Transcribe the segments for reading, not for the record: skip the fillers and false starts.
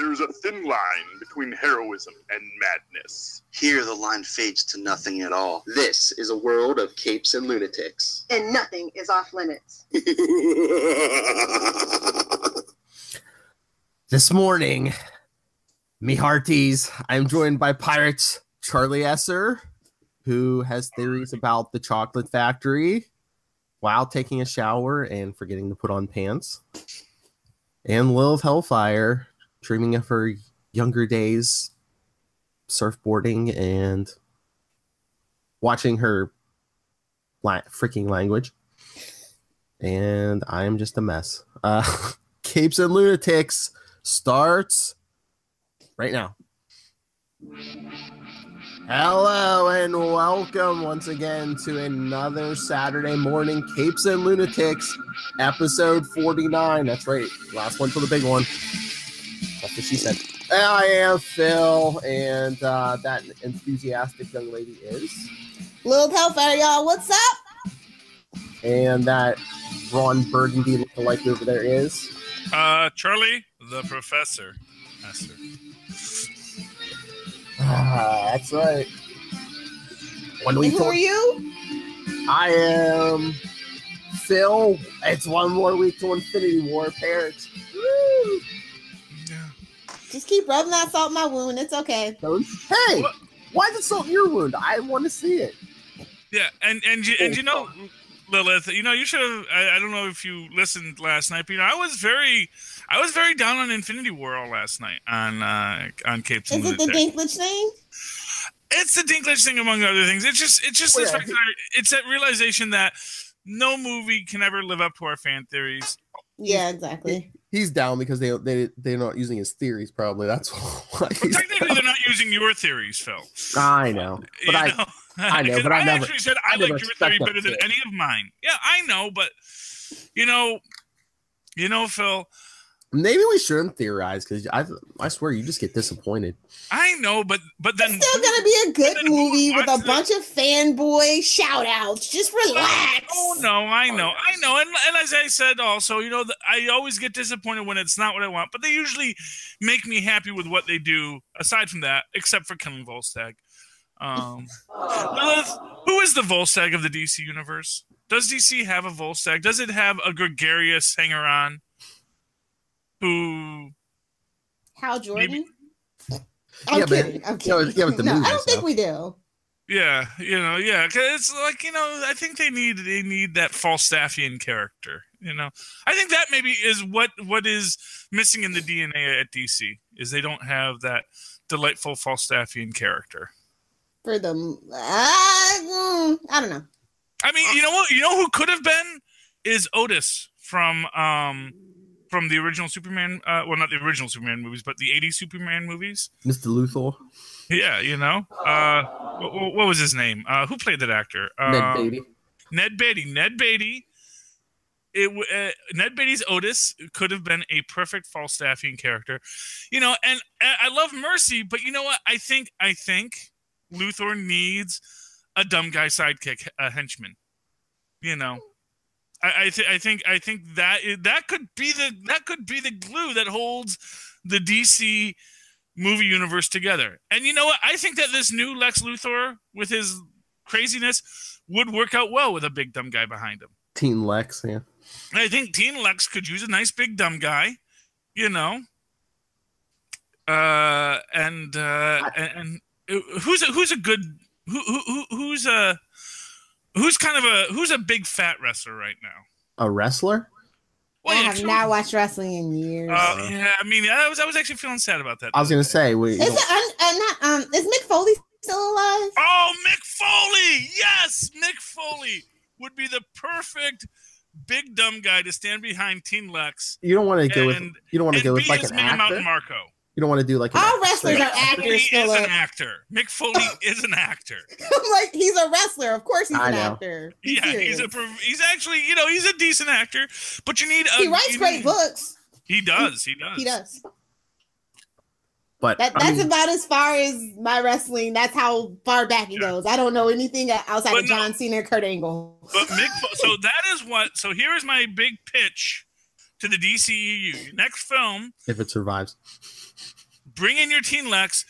there's a thin line between heroism and madness. Here the line fades to nothing at all. This is a world of capes and lunatics. And nothing is off limits. This morning, me hearties, I'm joined by Pirates Charlie Esser, who has theories about the chocolate factory while taking a shower and forgetting to put on pants. And Lilith Hellfire, dreaming of her younger days, surfboarding and watching her freaking language. And I am just a mess. Capes and Lunatics starts right now. Hello and welcome once again to another Saturday morning Capes and Lunatics episode 49. That's right, last one till the big one. That's what she said. I am Phil, and that enthusiastic young lady is Lilith Hellfire, y'all. What's up? And that Ron Burgundy lookalike over there is Charlie the Professor. That's right. Who are you? I am Phil. It's one more week to Infinity War, parents. Woo! Yeah. Just keep rubbing that salt in my wound. It's okay. Hey, why is it salt in your wound? I want to see it. Yeah, and you know, Lilith, you know, you should have. I don't know if you listened last night, but you know, I was very down on Infinity War all last night on Capes. Is it the Dinklage thing? It's the Dinklage thing, among other things. It's just this fact that it's that realization that no movie can ever live up to our fan theories. Yeah, exactly. He's down because they're not using his theories. Probably that's why. Technically, they're not using your theories, Phil. I know, but I know, but I never. Actually said I like your theory better than any of mine. Yeah, I know, but you know, Phil. Maybe we shouldn't theorize because I swear you just get disappointed. I know, but then it's still gonna be a good movie with a bunch of fanboy shout outs. Just relax. Oh no, I know. And as I said also, you know, I always get disappointed when it's not what I want, but they usually make me happy with what they do, aside from that, except for killing Volstagg. Lilith, who is the Volstagg of the DC universe? Does DC have a Volstagg? Does it have a gregarious hanger-on? Who? Hal Jordan? I'm kidding. with the no, movie, I don't think we do. Yeah, you know, yeah, because it's like, you know, I think they need that Falstaffian character. You know, I think that maybe is what is missing in the DNA at DC is they don't have that delightful Falstaffian character. For them, I don't know. I mean, you know what? You know who could have been is Otis from the original Superman, well, not the original Superman movies, but the 80s Superman movies. Mr. Luthor. Yeah, you know. What was his name? Who played that actor? Ned Beatty. Ned Beatty. Ned Beatty's Otis could have been a perfect Falstaffian character. You know, and I love Mercy, but you know what? I think Luthor needs a dumb guy sidekick, a henchman. You know. I think that could be the glue that holds the DC movie universe together. And you know what? I think that this new Lex Luthor with his craziness would work out well with a big dumb guy behind him. Teen Lex, yeah. I think Teen Lex could use a nice big dumb guy, you know. And who's a big fat wrestler right now? A wrestler? Well, I have not watched wrestling in years. Yeah, I mean, I was actually feeling sad about that. I was gonna say, is Mick Foley still alive? Oh, Mick Foley! Yes, Mick Foley would be the perfect big dumb guy to stand behind Teen Lex. You don't want to go with like an actor. Mountain Marco. You don't want to do like all wrestlers are actors. He is an actor. Mick Foley is an actor. I'm like, he's a wrestler. Of course, he's an actor. He's actually, you know, he's a decent actor. But you need he writes great books. He does. But that's about as far as my wrestling. That's how far back he goes. I don't know anything outside of John Cena and Kurt Angle. But so that is what. So here is my big pitch to the DCEU. Your next film, if it survives, bring in your teen Lex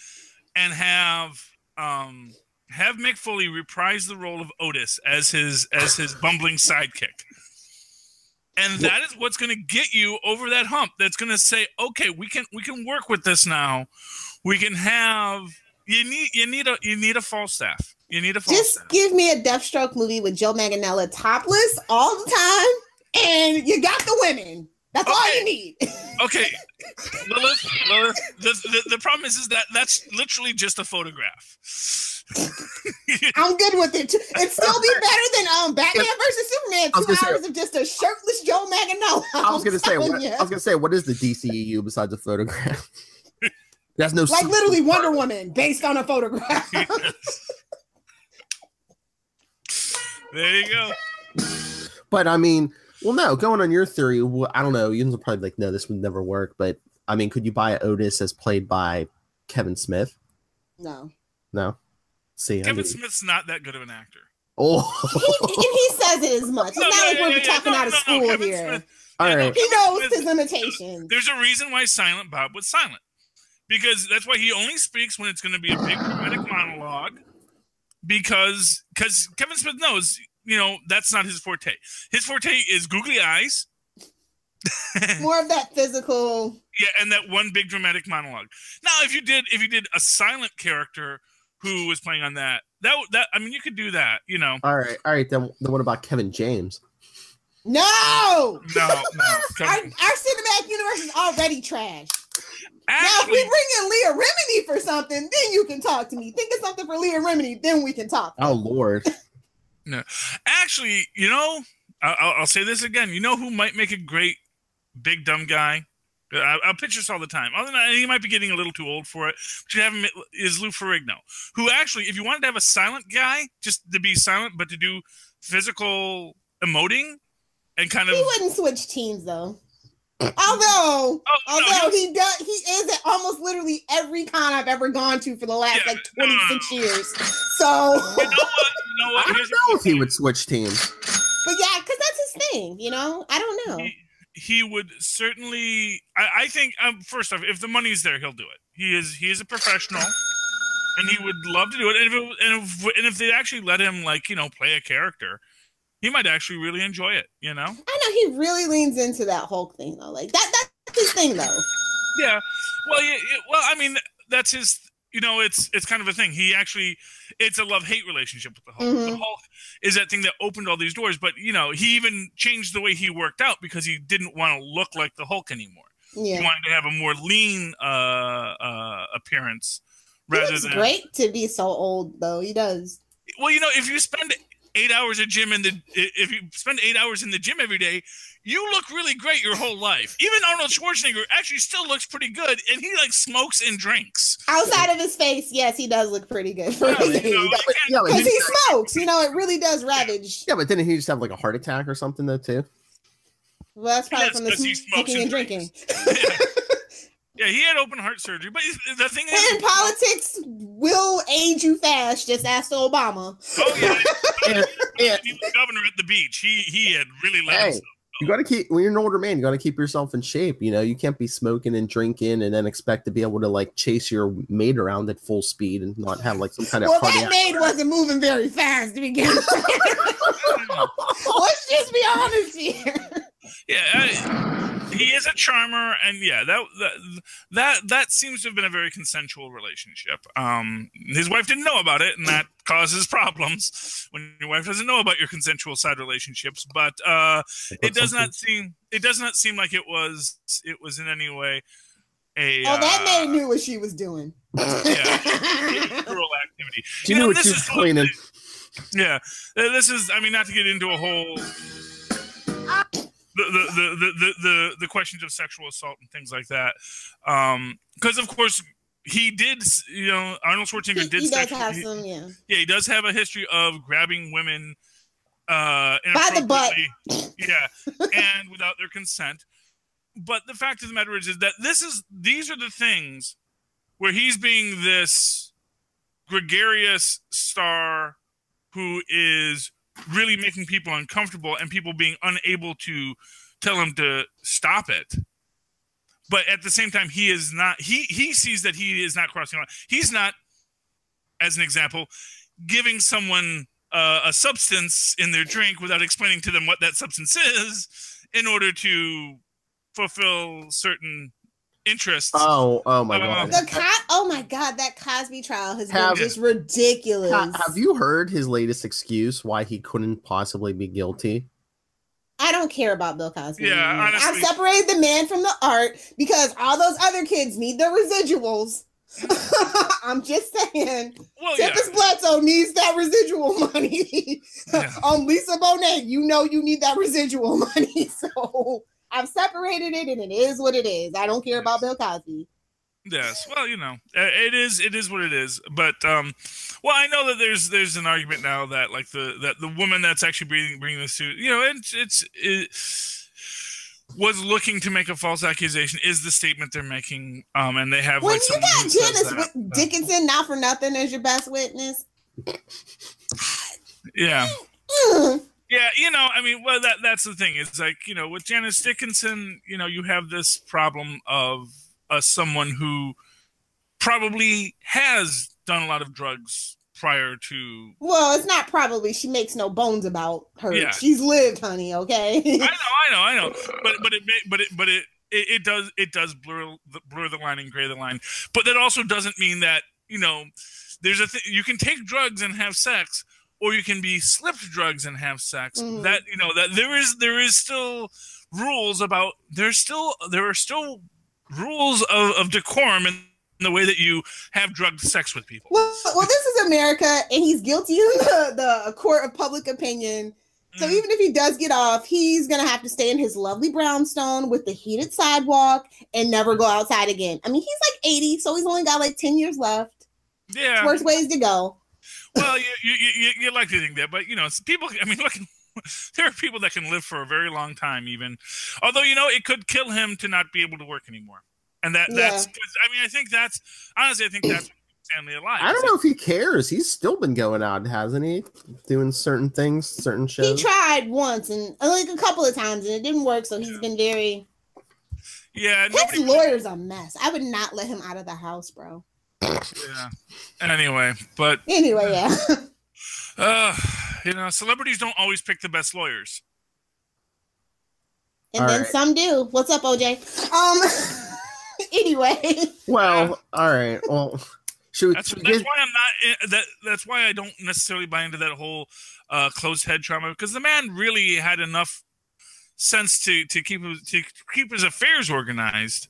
and have Mick Foley reprise the role of Otis as his bumbling sidekick. And that is what's going to get you over that hump. That's going to say, okay, we can work with this now. We can have you need a Falstaff. You need a Falstaff. Just give me a Deathstroke movie with Joe Manganiello topless all the time, and you got the women. That's all you need. Okay, Lilith. The problem is that that's literally just a photograph. I'm good with it. It'd still be better than Batman versus Superman. 2 hours of just a shirtless Joe Manganiello. I was gonna say, what is the DCEU besides a photograph? That's no like literally Wonder Woman based on a photograph. There you go. But I mean, well, no. Going on your theory, I don't know. You're probably like, no, this would never work. But I mean, could you buy Otis as played by Kevin Smith? No. See, Kevin Smith's not that good of an actor. Oh, he says it as much. It's not like we're talking out of school Kevin here. Smith, all right. He knows his limitations. There's a reason why Silent Bob was silent, because that's why he only speaks when it's going to be a big dramatic monologue. Because Kevin Smith knows, that's not his forte. His forte is googly eyes. More of that physical. Yeah, and that one big dramatic monologue. Now, if you did a silent character who was playing on that I mean, you could do that, All right. Then what about Kevin James? No. Our cinematic universe is already trash. Actually, now, if we bring in Leah Remini for something, then you can talk to me. Think of something for Leah Remini, then we can talk. Oh, Lord. No, actually, I'll say this again. You know who might make a great big dumb guy? I'll pitch this all the time. Other than that, he might be getting a little too old for it. But you have him is Lou Ferrigno, who actually, if you wanted to have a silent guy, just to be silent, but to do physical emoting and kind of, he wouldn't switch teams though. Although he is at almost literally every con I've ever gone to for the last 26 years. So you know what? I don't know if he would switch teams. But yeah, because that's his thing. I don't know. He would certainly. I think first off, if the money's there, he'll do it. He is a professional, and he would love to do it. And if they actually let him play a character, he might actually really enjoy it. I know he really leans into that Hulk thing though. Like that's his thing though. Yeah. Well, I mean, that's his. It's kind of a thing. He actually, it's a love-hate relationship with the Hulk. Mm-hmm. The Hulk is that thing that opened all these doors, but he even changed the way he worked out because he didn't want to look like the Hulk anymore. Yeah. He wanted to have a more lean appearance. It's great to be so old, though. He does. Well, if you spend 8 hours if you spend 8 hours in the gym every day, you look really great your whole life. Even Arnold Schwarzenegger actually still looks pretty good, and he smokes and drinks. Outside of his face, yes, he does look pretty good for his age. Because he smokes, it really does ravage. Yeah, but didn't he just have a heart attack or something though too? Well, that's probably from the smoking and drinking. Yeah, he had open heart surgery, but the thing is, and politics will age you fast. Just ask Obama. Oh yeah, he was governor at the beach. He had really let himself. You got to keep, when you're an older man, you got to keep yourself in shape. You can't be smoking and drinking and then expect to be able to chase your mate around at full speed and not have some kind of. Well, that maid wasn't moving very fast to begin with. Let's just be honest here. Yeah, he is a charmer, and yeah, that seems to have been a very consensual relationship. His wife didn't know about it, and that causes problems when your wife doesn't know about your consensual side relationships. But it does not seem like it was in any way a. Oh, that maid knew what she was doing. Yeah, cruel activity. She knew what she was cleaning. Yeah, this is. I mean, not to get into a whole. The questions of sexual assault and things like that, because of course he did. Arnold Schwarzenegger did. He does have some, yeah. Yeah, he does have a history of grabbing women by the butt. Yeah, and without their consent. But the fact of the matter is that these are the things where he's being this gregarious star who is really making people uncomfortable and people being unable to tell him to stop it. But at the same time, he is not. He sees that he is not crossing the line. He's not, as an example, giving someone a substance in their drink without explaining to them what that substance is in order to fulfill certain interests. Oh my god! Oh my god! That Cosby trial has been just ridiculous. Have you heard his latest excuse why he couldn't possibly be guilty? I don't care about Bill Cosby. Yeah, honestly. I've separated the man from the art because all those other kids need their residuals. I'm just saying. Well, Tempest Bledsoe needs that residual money. Lisa Bonet, you know you need that residual money. So I've separated it, and it is what it is. I don't care about Bill Cosby. Yes, well, it is what it is. But well, I know that there's an argument now that like the woman that's actually bringing the suit, it was looking to make a false accusation is the statement they're making, and they have when like you got Janice Dickinson not for nothing as your best witness. Yeah. Yeah, I mean, well, that's the thing. It's like, with Janice Dickinson, you have this problem of someone who probably has done a lot of drugs prior to. Well, it's not probably. She makes no bones about her. Yeah. She's lived, honey. Okay. I know. But it does blur the line and gray the line. But that also doesn't mean that there's you can take drugs and have sex, or you can be slipped drugs and have sex. Mm-hmm. That that there is still rules about. There are still rules of decorum in the way that you have drugged sex with people. Well, this is America, and he's guilty in the court of public opinion. So even if he does get off, he's going to have to stay in his lovely brownstone with the heated sidewalk and never go outside again. I mean, he's like 80, so he's only got like 10 years left. Yeah. Worst ways to go. Well, you like to think that, but, people, I mean, look, there are people that can live for a very long time even. Although, it could kill him to not be able to work anymore. And that's, I mean, I think that's what keeps family alive. I don't know if he cares. He's still been going out, hasn't he? Doing certain things, certain shows. He tried once and like a couple of times and it didn't work. So he's been very. Yeah. His lawyer's a mess. I would not let him out of the house, bro. Yeah. Anyway, yeah. Celebrities don't always pick the best lawyers. And then some do. What's up, OJ? Anyway. Well, all right. Well, that's why I'm not. That's why I don't necessarily buy into that whole closed head trauma, because the man really had enough sense to keep his affairs organized.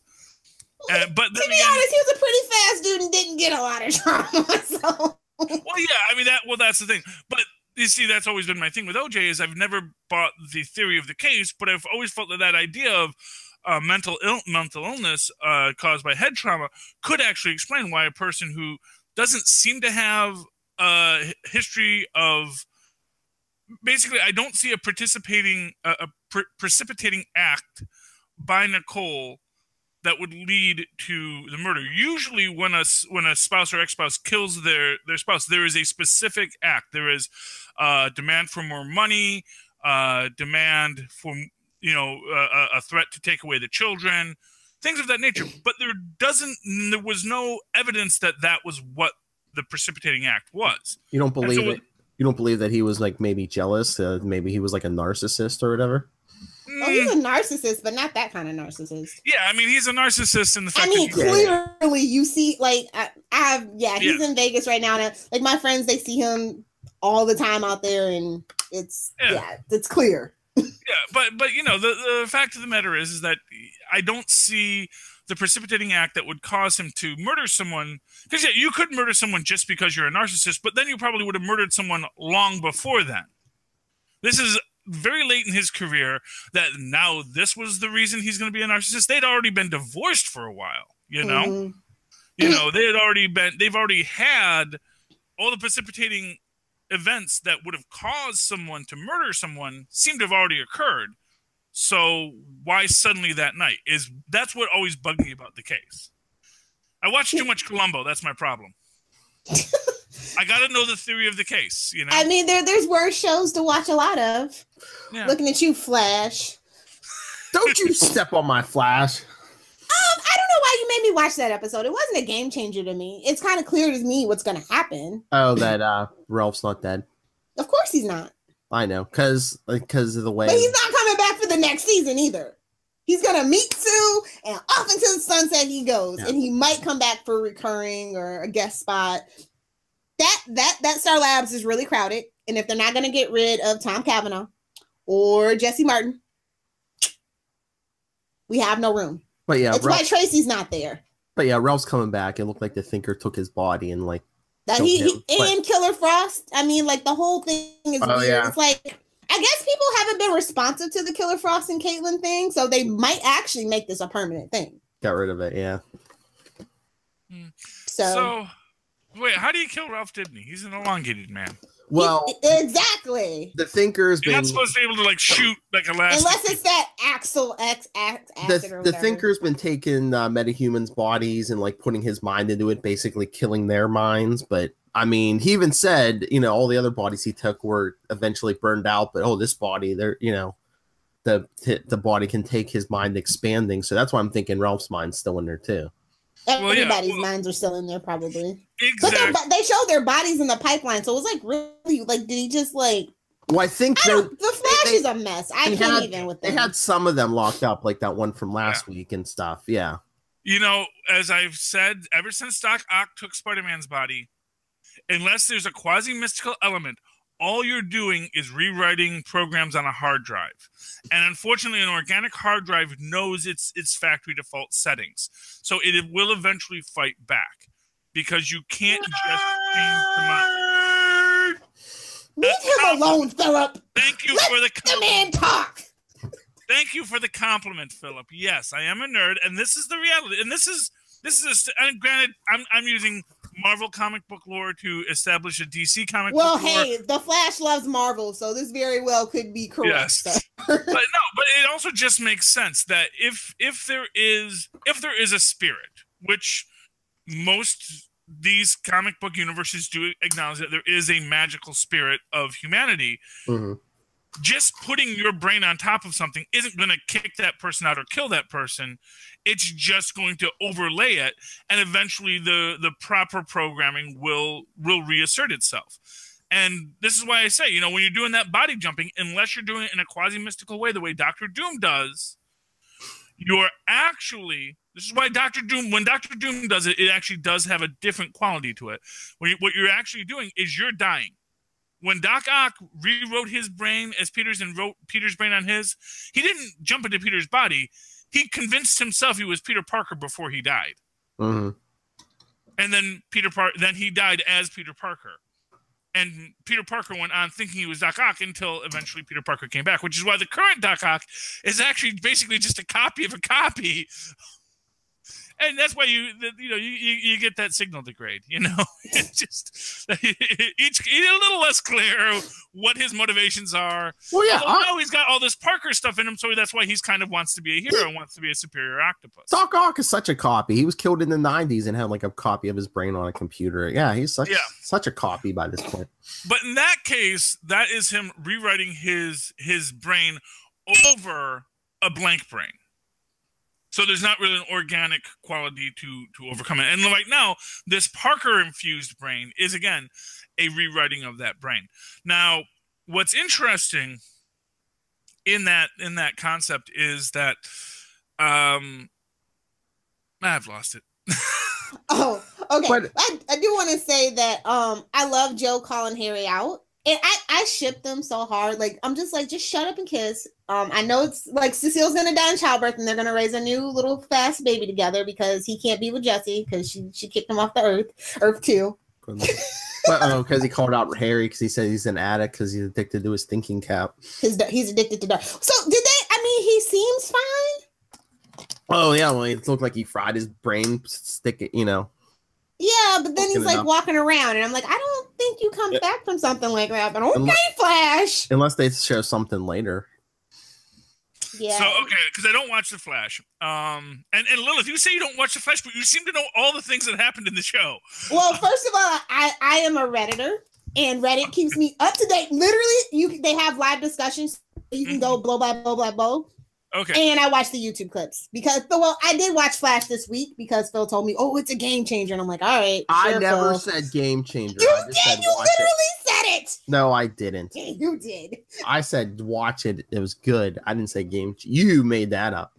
But to be honest, he was a pretty fast dude and didn't get a lot of trauma. So. Well, yeah, I mean that. Well, that's the thing. But you see, that's always been my thing with OJ is I've never bought the theory of the case, but I've always felt that idea of mental illness caused by head trauma could actually explain why a person who doesn't seem to have a history of basically, I don't see a precipitating act by Nicole that would lead to the murder. Usually when a spouse or ex-spouse kills their spouse, there is a specific act. There is demand for more money, demand for a threat to take away the children, things of that nature. But there was no evidence that was what the precipitating act was. You don't believe it? You don't believe that he was like maybe jealous? Maybe he was like a narcissist or whatever? Oh, he's a narcissist, but not that kind of narcissist. Yeah, I mean, he's a narcissist in the fact clearly you see, like, he's in Vegas right now. And, like, my friends, they see him all the time out there, and it's clear. Yeah, but the fact of the matter is that I don't see the precipitating act that would cause him to murder someone. Because, you could murder someone just because you're a narcissist, but then you probably would have murdered someone long before then. This is very late in his career that now this was the reason he's going to be a narcissist. They'd already been divorced for a while, Mm-hmm. They've already had all the precipitating events that would have caused someone to murder someone seem to have already occurred. So why suddenly that night? That's what always bugged me about the case. I watch too much Columbo. That's my problem. I got to know the theory of the case, I mean, there's worse shows to watch a lot of. Yeah. Looking at you, Flash. Don't you step on my Flash. I don't know why you made me watch that episode. It wasn't a game changer to me. It's kind of clear to me what's going to happen. Oh, that Ralph's not dead. Of course he's not. I know, because of the way. But he's not coming back for the next season either. He's going to meet Sue, and off into the sunset he goes. Yeah. And he might come back for a recurring or a guest spot. That Star Labs is really crowded. And if they're not going to get rid of Tom Cavanaugh or Jesse Martin, we have no room. But yeah, that's why Tracy's not there. But yeah, Ralph's coming back. It looked like the Thinker took his body and like that and Killer Frost. I mean, like the whole thing is weird. Yeah. It's like I guess people haven't been responsive to the Killer Frost and Caitlin thing, so they might actually make this a permanent thing. Got rid of it, yeah. So wait, how do you kill Ralph Dibny? He's an elongated man. Well, exactly. The Thinker's You're not supposed to be able to like shoot like a last. Unless it's that Axel X. The Thinker's been taking metahumans' bodies and like putting his mind into it, basically killing their minds. But I mean, he even said, all the other bodies he took were eventually burned out. But this body, the body can take his mind expanding. So that's why I'm thinking Ralph's mind's still in there too. Everybody's minds are still in there, probably. Exactly. But they showed their bodies in the pipeline, so it was like really like. Did he just like? Well, I think the Flash is a mess. I can't even with them. They had some of them locked up, like that one from last week and stuff. Yeah. As I've said, ever since Doc Ock took Spider-Man's body, unless there's a quasi-mystical element, all you're doing is rewriting programs on a hard drive. And unfortunately, an organic hard drive knows its factory default settings. So it will eventually fight back because you can't just change the mind. Leave him alone, Philip. Thank you for the compliment. The man talk. Thank you for the compliment, Philip. Yes, I am a nerd, and this is the reality. And this is and granted, I'm using Marvel comic book lore to establish a DC comic book lore. Well, hey, the Flash loves Marvel, so this very well could be correct. Yes. but it also just makes sense that if there is a spirit, which most these comic book universes do acknowledge that there is a magical spirit of humanity, just putting your brain on top of something isn't going to kick that person out or kill that person. It's just going to overlay it, and eventually the proper programming will reassert itself. And this is why I say, when you're doing that body jumping, unless you're doing it in a quasi-mystical way, the way Dr. Doom does, you're actually... This is why when Dr. Doom does it, it actually does have a different quality to it. What you're actually doing is you're dying. When Doc Ock rewrote his brain as Peter's and wrote Peter's brain on his, he didn't jump into Peter's body. He convinced himself he was Peter Parker before he died. And then then he died as Peter Parker. And Peter Parker went on thinking he was Doc Ock until eventually Peter Parker came back, which is why the current Doc Ock is actually basically just a copy of a copy. And that's why you get that signal degrade, It's just it's a little less clear what his motivations are. Well, yeah, now he's got all this Parker stuff in him, so that's why he's kind of wants to be a hero and wants to be a superior octopus. Doc Ock is such a copy. He was killed in the 90s and had like a copy of his brain on a computer. Yeah, he's such a copy by this point. But in that case, that is him rewriting his brain over a blank brain. So there's not really an organic quality to overcome it. And right now, this Parker-infused brain is, again, a rewriting of that brain. Now, what's interesting in that concept is that I've lost it. Oh, okay. But I do want to say that I love Joe calling Harry out. And I ship them so hard. Like, I'm just like, just shut up and kiss. I know it's like Cecile's going to die in childbirth and they're going to raise a new little fast baby together because he can't be with Jessie because she kicked him off the Earth 2. Because he called out Harry because he said he's an addict because he's addicted to his thinking cap. He's addicted to dark. So he seems fine. Oh, yeah. Well, it looked like he fried his brain, Yeah, but then he's like walking around, and I'm like, I don't think you come back from something like that. But okay, Flash. Unless they show something later. Yeah. So because I don't watch The Flash. And Lilith, you say you don't watch The Flash, but you seem to know all the things that happened in the show. Well, first of all, I am a Redditor, and Reddit keeps me up to date. Literally, they have live discussions. You can go blow by blow by blow. Okay. And I watched the YouTube clips because, well, I did watch Flash this week because Phil told me, oh, it's a game changer. And I'm like, all right. I sure, never Phil. said game changer. You I just did. said You watch literally it. said it. No, I didn't. Yeah, you did. I said watch it. It was good. I didn't say game. You made that up.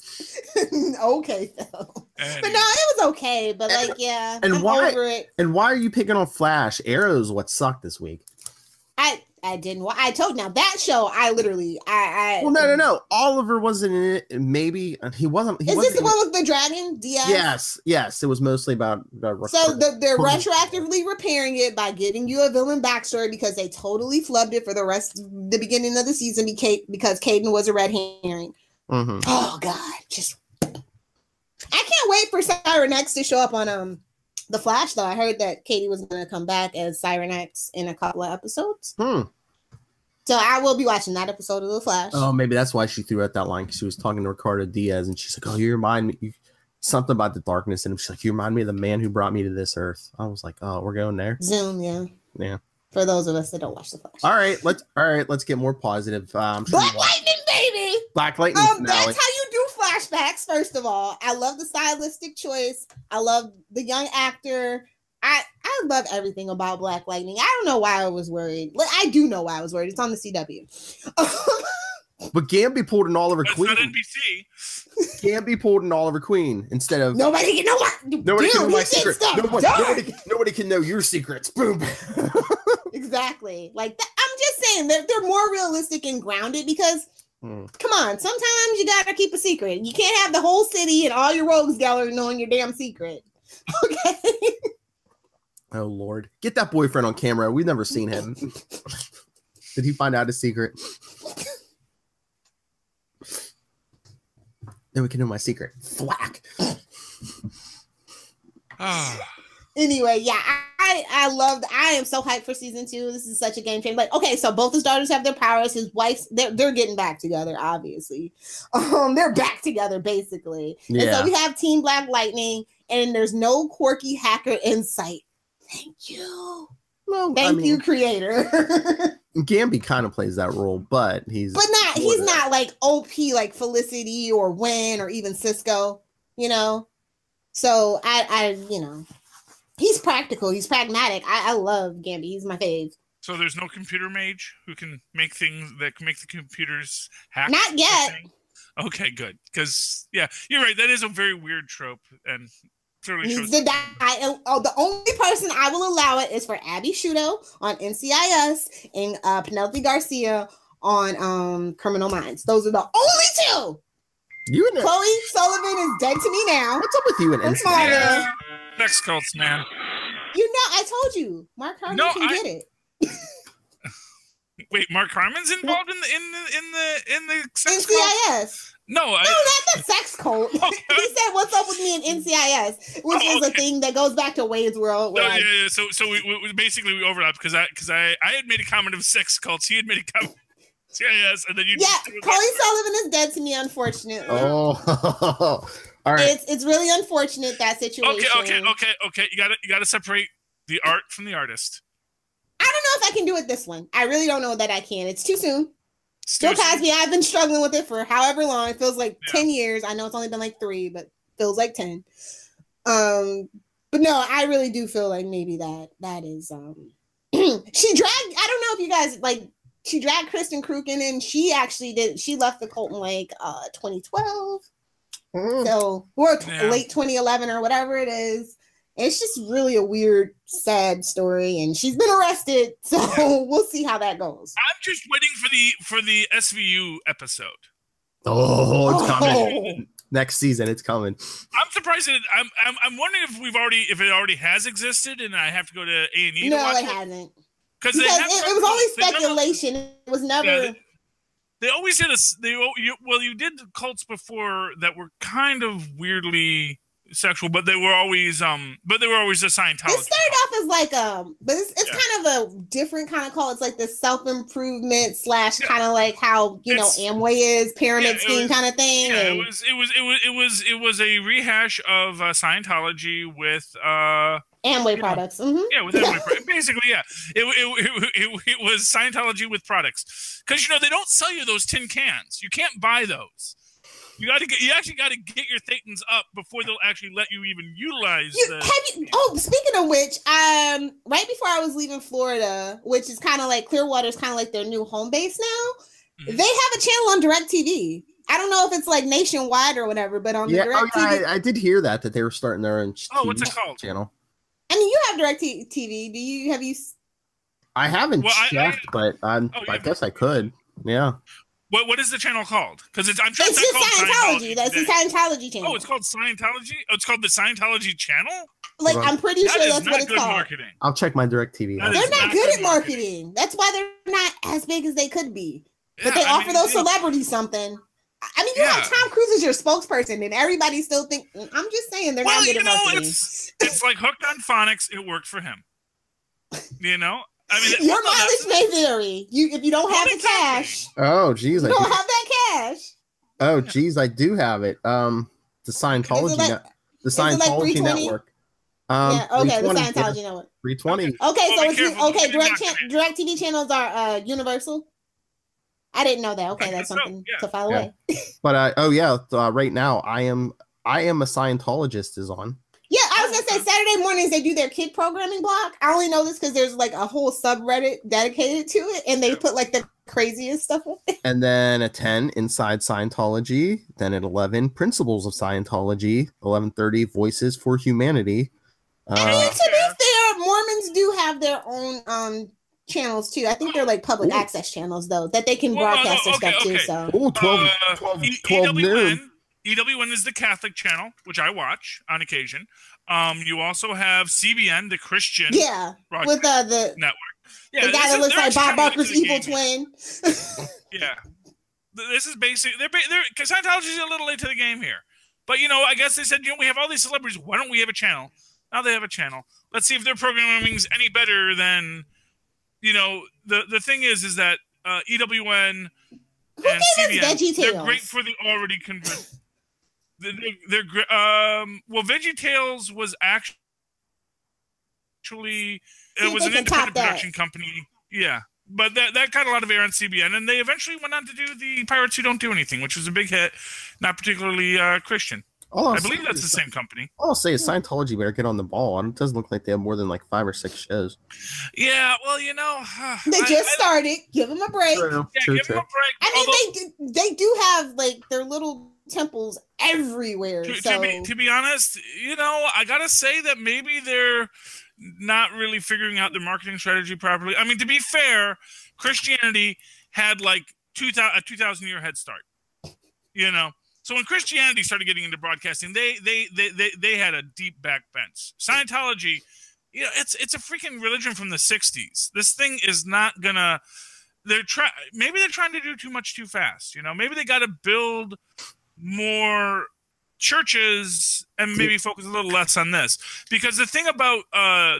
Okay, Phil. But no, it was okay. But like, yeah, And I'm why? over it. And why are you picking on Flash? Arrow's what sucked this week. I didn't. I told you now that show. I literally. Well, no. Oliver wasn't in it. Maybe he wasn't. Is this the one with the dragon? Diaz? Yes. It was mostly about. So they're retroactively repairing it by giving you a villain backstory because they totally flubbed it for the beginning of the season because Caden was a red herring. Mm-hmm. Oh God, I can't wait for Siren X to show up on The Flash, though. I heard that Katie was going to come back as Siren X in a couple of episodes. So I will be watching that episode of The Flash. Oh, maybe that's why she threw out that line, because she was talking to Ricardo Diaz, and she's like, oh, you remind me something about the darkness. And she's like, you remind me of the man who brought me to this earth. I was like, oh, we're going there. Zoom, yeah. Yeah. For those of us that don't watch The Flash. All right, let's get more positive. Sure Black Lightning, baby! Black Lightning finale. That's how you do flashbacks, first of all. I love the stylistic choice. I love the young actor. I love everything about Black Lightning. I don't know why I was worried. I do know why I was worried. It's on the CW. But Gamby pulled an Oliver Queen. It's not NBC. Gamby pulled an Oliver Queen instead of nobody can know what. Nobody can know my secret. Nobody Nobody can know your secrets. Boom. Exactly. Like that, I'm just saying they're more realistic and grounded because come on, sometimes you gotta keep a secret. You can't have the whole city and all your rogues gallery knowing your damn secret. Okay. Oh Lord, get that boyfriend on camera. We've never seen him. Did he find out his secret? Then we can know my secret. Thwack. Anyway, yeah, I am so hyped for season 2. This is such a game changer. Like, okay, so both his daughters have their powers. His wife's they're getting back together, obviously. They're back together, basically. Yeah. And so we have Team Black Lightning, and there's no quirky hacker in sight. Thank you. Well, Thank you, creator. Gamby kind of plays that role, but he's not like OP like Felicity or Wynn or even Cisco, you know. So I he's practical, he's pragmatic. I love Gamby. He's my fave. So there's no computer mage who can make things that can make the computers hack? Not yet. Okay, good. Because yeah, you're right. That is a very weird trope, and certainly shows. The only person I will allow it is for Abby Shudo on NCIS and Penelope Garcia on Criminal Minds. Those are the only two. Chloe Sullivan is dead to me now. What's up with you and NCIS? Sex cults, man. You know, I told you, Mark Harmon can get it. Wait, Mark Harmon's involved in the sex NCIS. Cult? No, not the sex cult. Okay. He said, "What's up with me in NCIS?" Which is a thing that goes back to Wade's World. Yeah. So we basically overlapped because I had made a comment of sex cults. He had made a comment. NCIS, and then you. Yeah, Chloe Sullivan is dead to me, unfortunately. Oh, all right. It's really unfortunate, that situation. Okay. You gotta separate the art from the artist. I don't know if I can do it this one. I really don't know that I can. It's too soon. Bill Cosby, I've been struggling with it for however long. It feels like 10 years. I know it's only been like 3, but feels like 10. But no, I really do feel like maybe that is she dragged, I don't know if you guys like, she dragged Kristen Kruken, and she left the cult in like 2012. So or late 2011 or whatever it is. It's just really a weird, sad story, and she's been arrested, so we'll see how that goes. I'm just waiting for the SVU episode. Oh, it's coming next season. It's coming. I'm surprised that I'm wondering if it already has existed, and I have to go to A&E. No, to watch it hasn't. Because it was only speculation. It was never. Yeah, they always did you did cults before that were kind of weirdly sexual, but they were always a Scientology. It started off as like but it's kind of a different kind of cult. It's like the self-improvement / kind of like how Amway is pyramid scheme kind of thing. Yeah, it was a rehash of Scientology with Amway products. Mm-hmm. Yeah, with Amway products. Basically, yeah. It was Scientology with products. Because they don't sell you those tin cans. You can't buy those. You actually got to get your thetans up before they'll actually let you even utilize. Speaking of which, right before I was leaving Florida, which is kind of like Clearwater's kind of like their new home base now. They have a channel on DirecTV. I don't know if it's like nationwide or whatever, but on the DirecTV. I did hear that they were starting their own. What's it called? Channel. I mean, you have DirecTV. Have you? I haven't checked, but I guess I could. Yeah. What is the channel called? Because I'm sure it's just Scientology. That's the Scientology channel. Oh, it's called Scientology. Oh, it's called the Scientology channel. Like I'm pretty sure that's what it's called. Marketing. I'll check my DirecTV. They're not good at marketing. That's why they're not as big as they could be. But they offer those celebrities something. I mean, you have Tom Cruise as your spokesperson, and everybody still think. I'm just saying they're not good at marketing. It's like Hooked on Phonics. It worked for him. You know. I mean, your mileage may vary. If you don't have the cash. Oh, geez, you don't have that cash. Oh, geez, I do have it. The Scientology, the Scientology network. Yeah. Okay, the Scientology network. 320. Okay, so DirecTV channels are Universal. I didn't know that. Okay, that's something to file away. But right now I am a Scientologist is on. Yeah, I was gonna say Saturday mornings they do their kid programming block. I only know this because there's like a whole subreddit dedicated to it, and they put like the craziest stuff on it. And then at 10, Inside Scientology. Then at 11, Principles of Scientology. 11:30, Voices for Humanity. And to be fair, Mormons do have their own channels too. I think they're like public access channels though that they can broadcast their stuff too. So 12 noon. EWN is the Catholic channel, which I watch on occasion. You also have CBN, the Christian with the network. Yeah, the guy that looks like Bob Barker's evil twin. Yeah, this is basic. Because Scientology is a little late to the game here, but I guess they said we have all these celebrities. Why don't we have a channel? Now they have a channel. Let's see if their programming is any better than The thing is that EWN and CBN they're great for the already converted. They're great. VeggieTales was actually it was an independent production company. Yeah, but that got a lot of air on CBN, and they eventually went on to do the Pirates Who Don't Do Anything, which was a big hit, not particularly Christian. I believe that's the same company. All I'll say is Scientology better get on the ball. It doesn't look like they have more than like 5 or 6 shows. Yeah, well, they just started. Give them a break. Give them a break. I mean, they do have like their little temples everywhere. To be honest, I gotta say that maybe they're not really figuring out their marketing strategy properly. I mean, to be fair, Christianity had like a 2,000-year head start. So when Christianity started getting into broadcasting, they had a deep back bench. Scientology, it's a freaking religion from the 60s. This thing is not gonna. Maybe they're trying to do too much too fast. Maybe they got to build more churches and maybe focus a little less on this. Because the thing about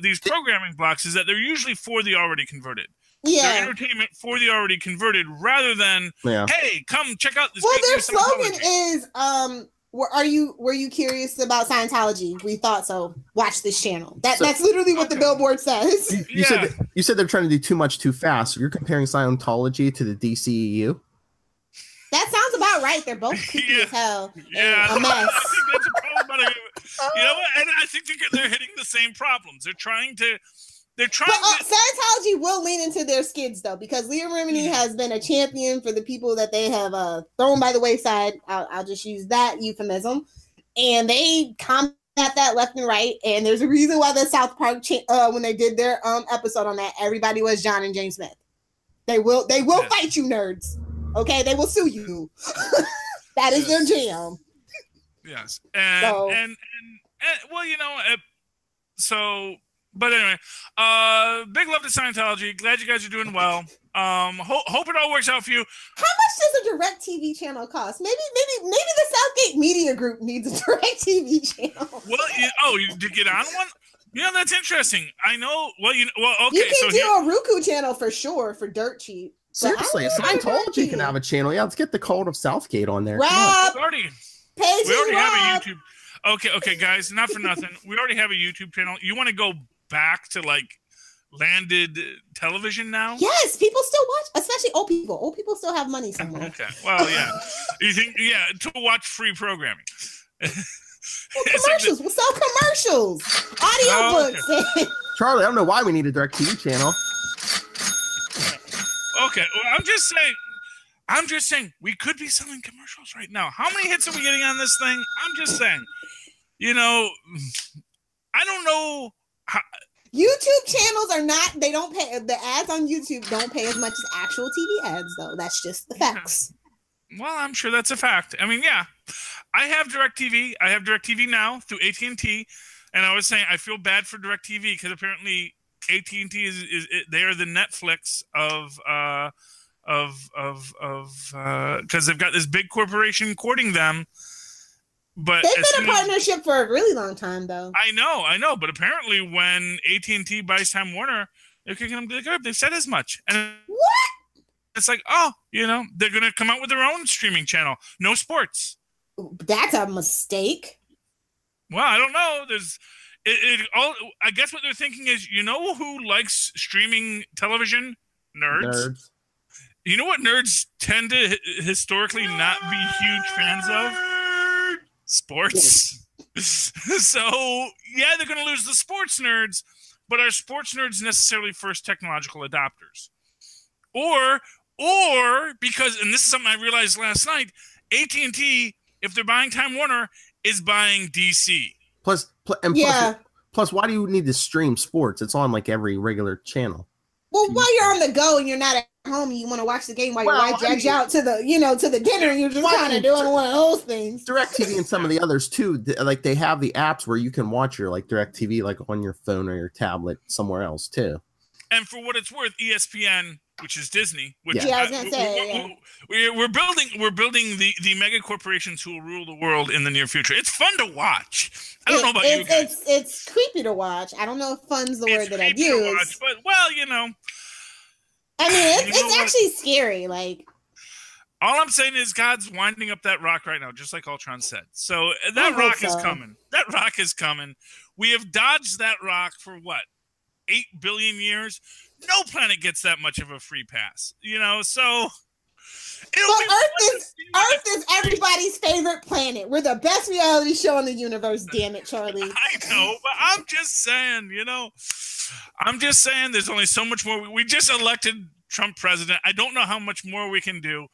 these programming blocks is that they're usually for the already converted. Yeah, they're entertainment for the already converted rather than hey, come check out this. Well, their slogan is were you curious about Scientology? We thought so. Watch this channel. That's literally what the billboard says. You said they're trying to do too much too fast. You're comparing Scientology to the DCEU. That sounds about right. They're both creepy as hell. Yeah, a mess. I think that's a problem. And I think they're hitting the same problems. They're trying to. Scientology will lean into their skids though, because Leah Remini has been a champion for the people that they have thrown by the wayside. I'll just use that euphemism, and they combat that left and right. And there's a reason why the South Park when they did their episode on that, everybody was John and James Smith. They will fight you, nerds. Okay, they will sue you. That is their jam. Yes, and But anyway, big love to Scientology. Glad you guys are doing well. Hope it all works out for you. How much does a DirecTV channel cost? Maybe the Southgate Media Group needs a DirecTV channel. Well, to get on one? That's interesting. I know. Okay. You can do a Roku channel for sure for dirt cheap. Seriously, Scientology can have a channel. Yeah, let's get the Cult of Southgate on there. Rob, we already have a YouTube. Okay, guys, not for nothing. We already have a YouTube channel. You want to go back to like landed television now? Yes, people still watch, especially old people. Old people still have money somewhere. Okay. Well, yeah. You think, yeah, to watch free programming. Commercials. We'll sell commercials. Audiobooks. Okay. Charlie, I don't know why we need a direct TV channel. Okay. Well, I'm just saying we could be selling commercials right now. How many hits are we getting on this thing? I'm just saying. You know, I don't know how, YouTube channels are not, they don't pay, the ads on YouTube don't pay as much as actual TV ads, though. That's just the facts. well, I'm sure that's a fact. I mean, yeah, I have DirecTV. I have DirecTV now through AT&T. And I was saying I feel bad for DirecTV because apparently AT&T is they are the Netflix because they've got this big corporation courting them. But they've been a partnership for a really long time, though. I know. But apparently, when AT&T buys Time Warner, they're kicking them to the curb. They've said as much. And What? it's like, oh, you know, they're going to come out with their own streaming channel. No sports. That's a mistake. Well, I don't know. I guess what they're thinking is, you know who likes streaming television? Nerds. You know what nerds tend to historically not be huge fans of? Sports. So, yeah, they're going to lose the sports nerds, but are sports nerds necessarily first technological adopters? Or because, and this is something I realized last night, AT&T, if they're buying Time Warner, is buying DC. Plus, why do you need to stream sports? It's on like every regular channel. Well, while you're on the go and you're not at home, you want to watch the game while your wife drags you out to the dinner, and you're just kind of doing one of those things. DirecTV and some of the others too, like they have the apps where you can watch your like DirecTV like on your phone or your tablet somewhere else too. And for what it's worth, ESPN, which is Disney, which I was gonna say, we're building the mega corporations who will rule the world in the near future. It's fun to watch. I don't know about you guys. It's creepy to watch. I don't know if fun's the word that I'd use. Watch, but well, you know. I mean, it's actually scary. Like, all I'm saying is God's winding up that rock right now, just like Ultron said. So that rock is coming. That rock is coming. We have dodged that rock for what? 8 billion years. No planet gets that much of a free pass, you know. So, Earth is everybody's favorite planet. We're the best reality show in the universe. Damn it, Charlie. I know, but I'm just saying, you know. I'm just saying, there's only so much more. We just elected Trump president. I don't know how much more we can do.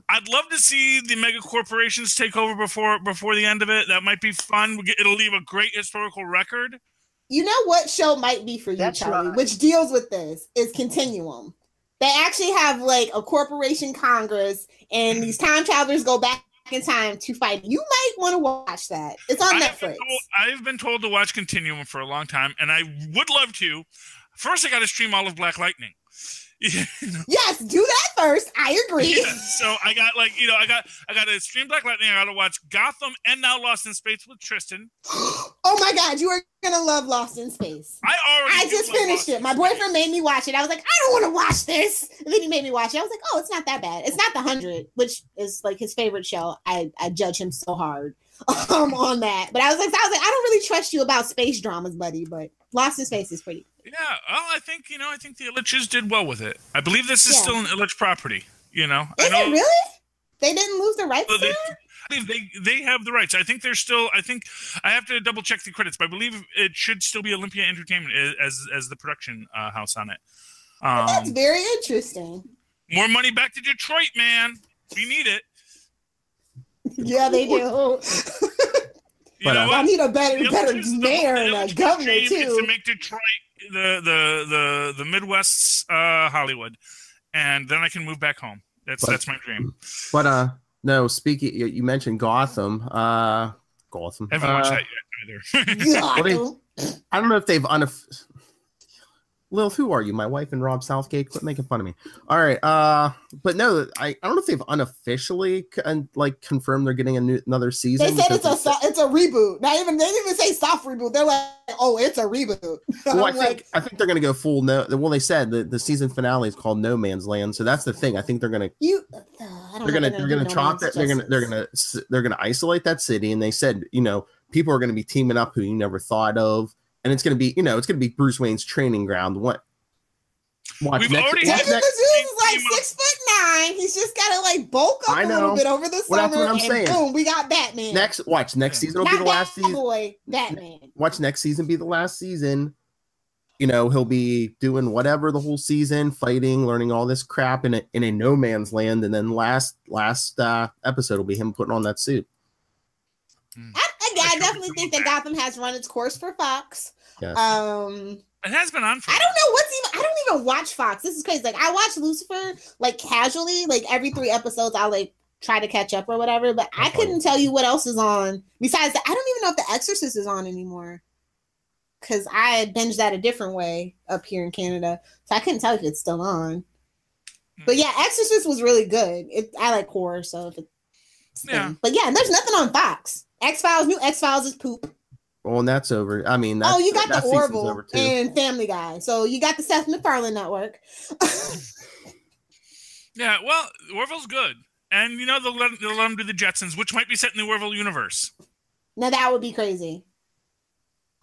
I'd love to see the mega corporations take over before the end of it. That might be fun. It'll leave a great historical record. You know what show might be for you, That's Charlie, right. which deals with this, is Continuum. They actually have like a corporation Congress, and these time travelers go back in time to fight. You might want to watch that. It's on Netflix. I've been told to watch Continuum for a long time, and I would love to. First, I got to stream all of Black Lightning. Yes, do that first. I agree. Yeah, so I got I got to stream Black Lightning. I got to watch Gotham and now Lost in Space with Tristan. Oh my God, you are gonna love Lost in Space. I just finished it. My boyfriend made me watch it. I was like, I don't want to watch this. And then he made me watch it. I was like, oh, it's not that bad. It's not The 100, which is like his favorite show. I judge him so hard on that. But I was like, I don't really trust you about space dramas, buddy. But Lost in Space is pretty. Yeah, well, I think the Illiches did well with it. I believe this is still an Illich property. You know, Is it really? They didn't lose the rights to it? They have the rights. I think they're still. I think I have to double check the credits, but I believe it should still be Olympia Entertainment as the production house on it. That's very interesting. More money back to Detroit, man. We need it. Yeah, they do. I need a better mayor and a governor too. To make Detroit the Midwest's Hollywood, and then I can move back home. That's my dream. But no, speaking, you mentioned Gotham. Gotham. I haven't watched that yet either. I don't know if they've Lil, who are you? My wife and Rob Southgate? Quit making fun of me. All right. But no, I don't know if they've unofficially confirmed they're getting another season. They said it's a reboot. They didn't even say soft reboot. They're like, oh, it's a reboot. Well, I think they're going to go full. Well, they said the season finale is called No Man's Land, so that's the thing. I think they're going to they're going to chop it. They're going to isolate that city, and they said, people are going to be teaming up who you never thought of. And it's going to be, Bruce Wayne's training ground. Watch We've next, already watch David next, Mazouz is like 6'9". He's just gotta like bulk up I a know. little bit over the Well, that's summer, what I'm and saying. boom, we got Batman. next season will Not be the last Bad season. Boy, Batman. Watch next season be the last season. You know, he'll be doing whatever the whole season, fighting, learning all this crap in a no man's land, and then last episode will be him putting on that suit. I definitely think that Gotham has run its course for Fox. Yes. It has been on for. I don't even watch Fox. This is crazy. Like I watch Lucifer like casually, like every 3 episodes I'll like try to catch up or whatever, but I couldn't tell you what else is on. Besides that, I don't even know if The Exorcist is on anymore. Cause I binged that a different way up here in Canada. So I couldn't tell if it's still on. But yeah, Exorcist was really good. I like horror, so if it's But yeah, there's nothing on Fox. X-Files, new X-Files is poop. Well, and that's over. I mean, you got that the season's Orville over too. and Family Guy. So you got the Seth MacFarlane network. Yeah, well, Orville's good. And you know they'll let him do the Jetsons, which might be set in the Orville universe. Now that would be crazy.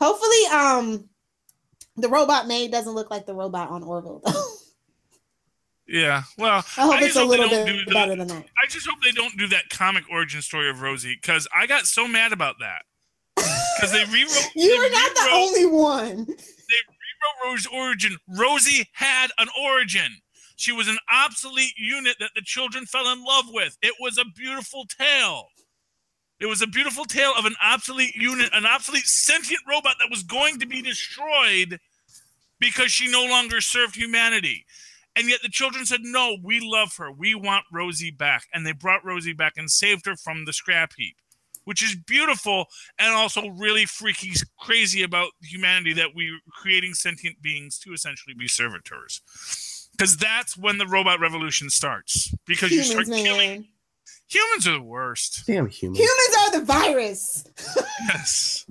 Hopefully, the robot maid doesn't look like the robot on Orville, though. Yeah, well, I hope it's a little bit do better than that. I just hope they don't do that comic origin story of Rosie, because I got so mad about that. Because they rewrote. You're not the only one. They rewrote Rosie's origin. Rosie had an origin. She was an obsolete unit that the children fell in love with. It was a beautiful tale. It was a beautiful tale of an obsolete unit, an obsolete sentient robot that was going to be destroyed because she no longer served humanity. And yet the children said, no, we love her. We want Rosie back. And they brought Rosie back and saved her from the scrap heap, which is beautiful and also really freaky, crazy about humanity that we're creating sentient beings to essentially be servitors. Because that's when the robot revolution starts. Because you start killing. Humans are the worst. Damn humans. Humans are the virus. Yes.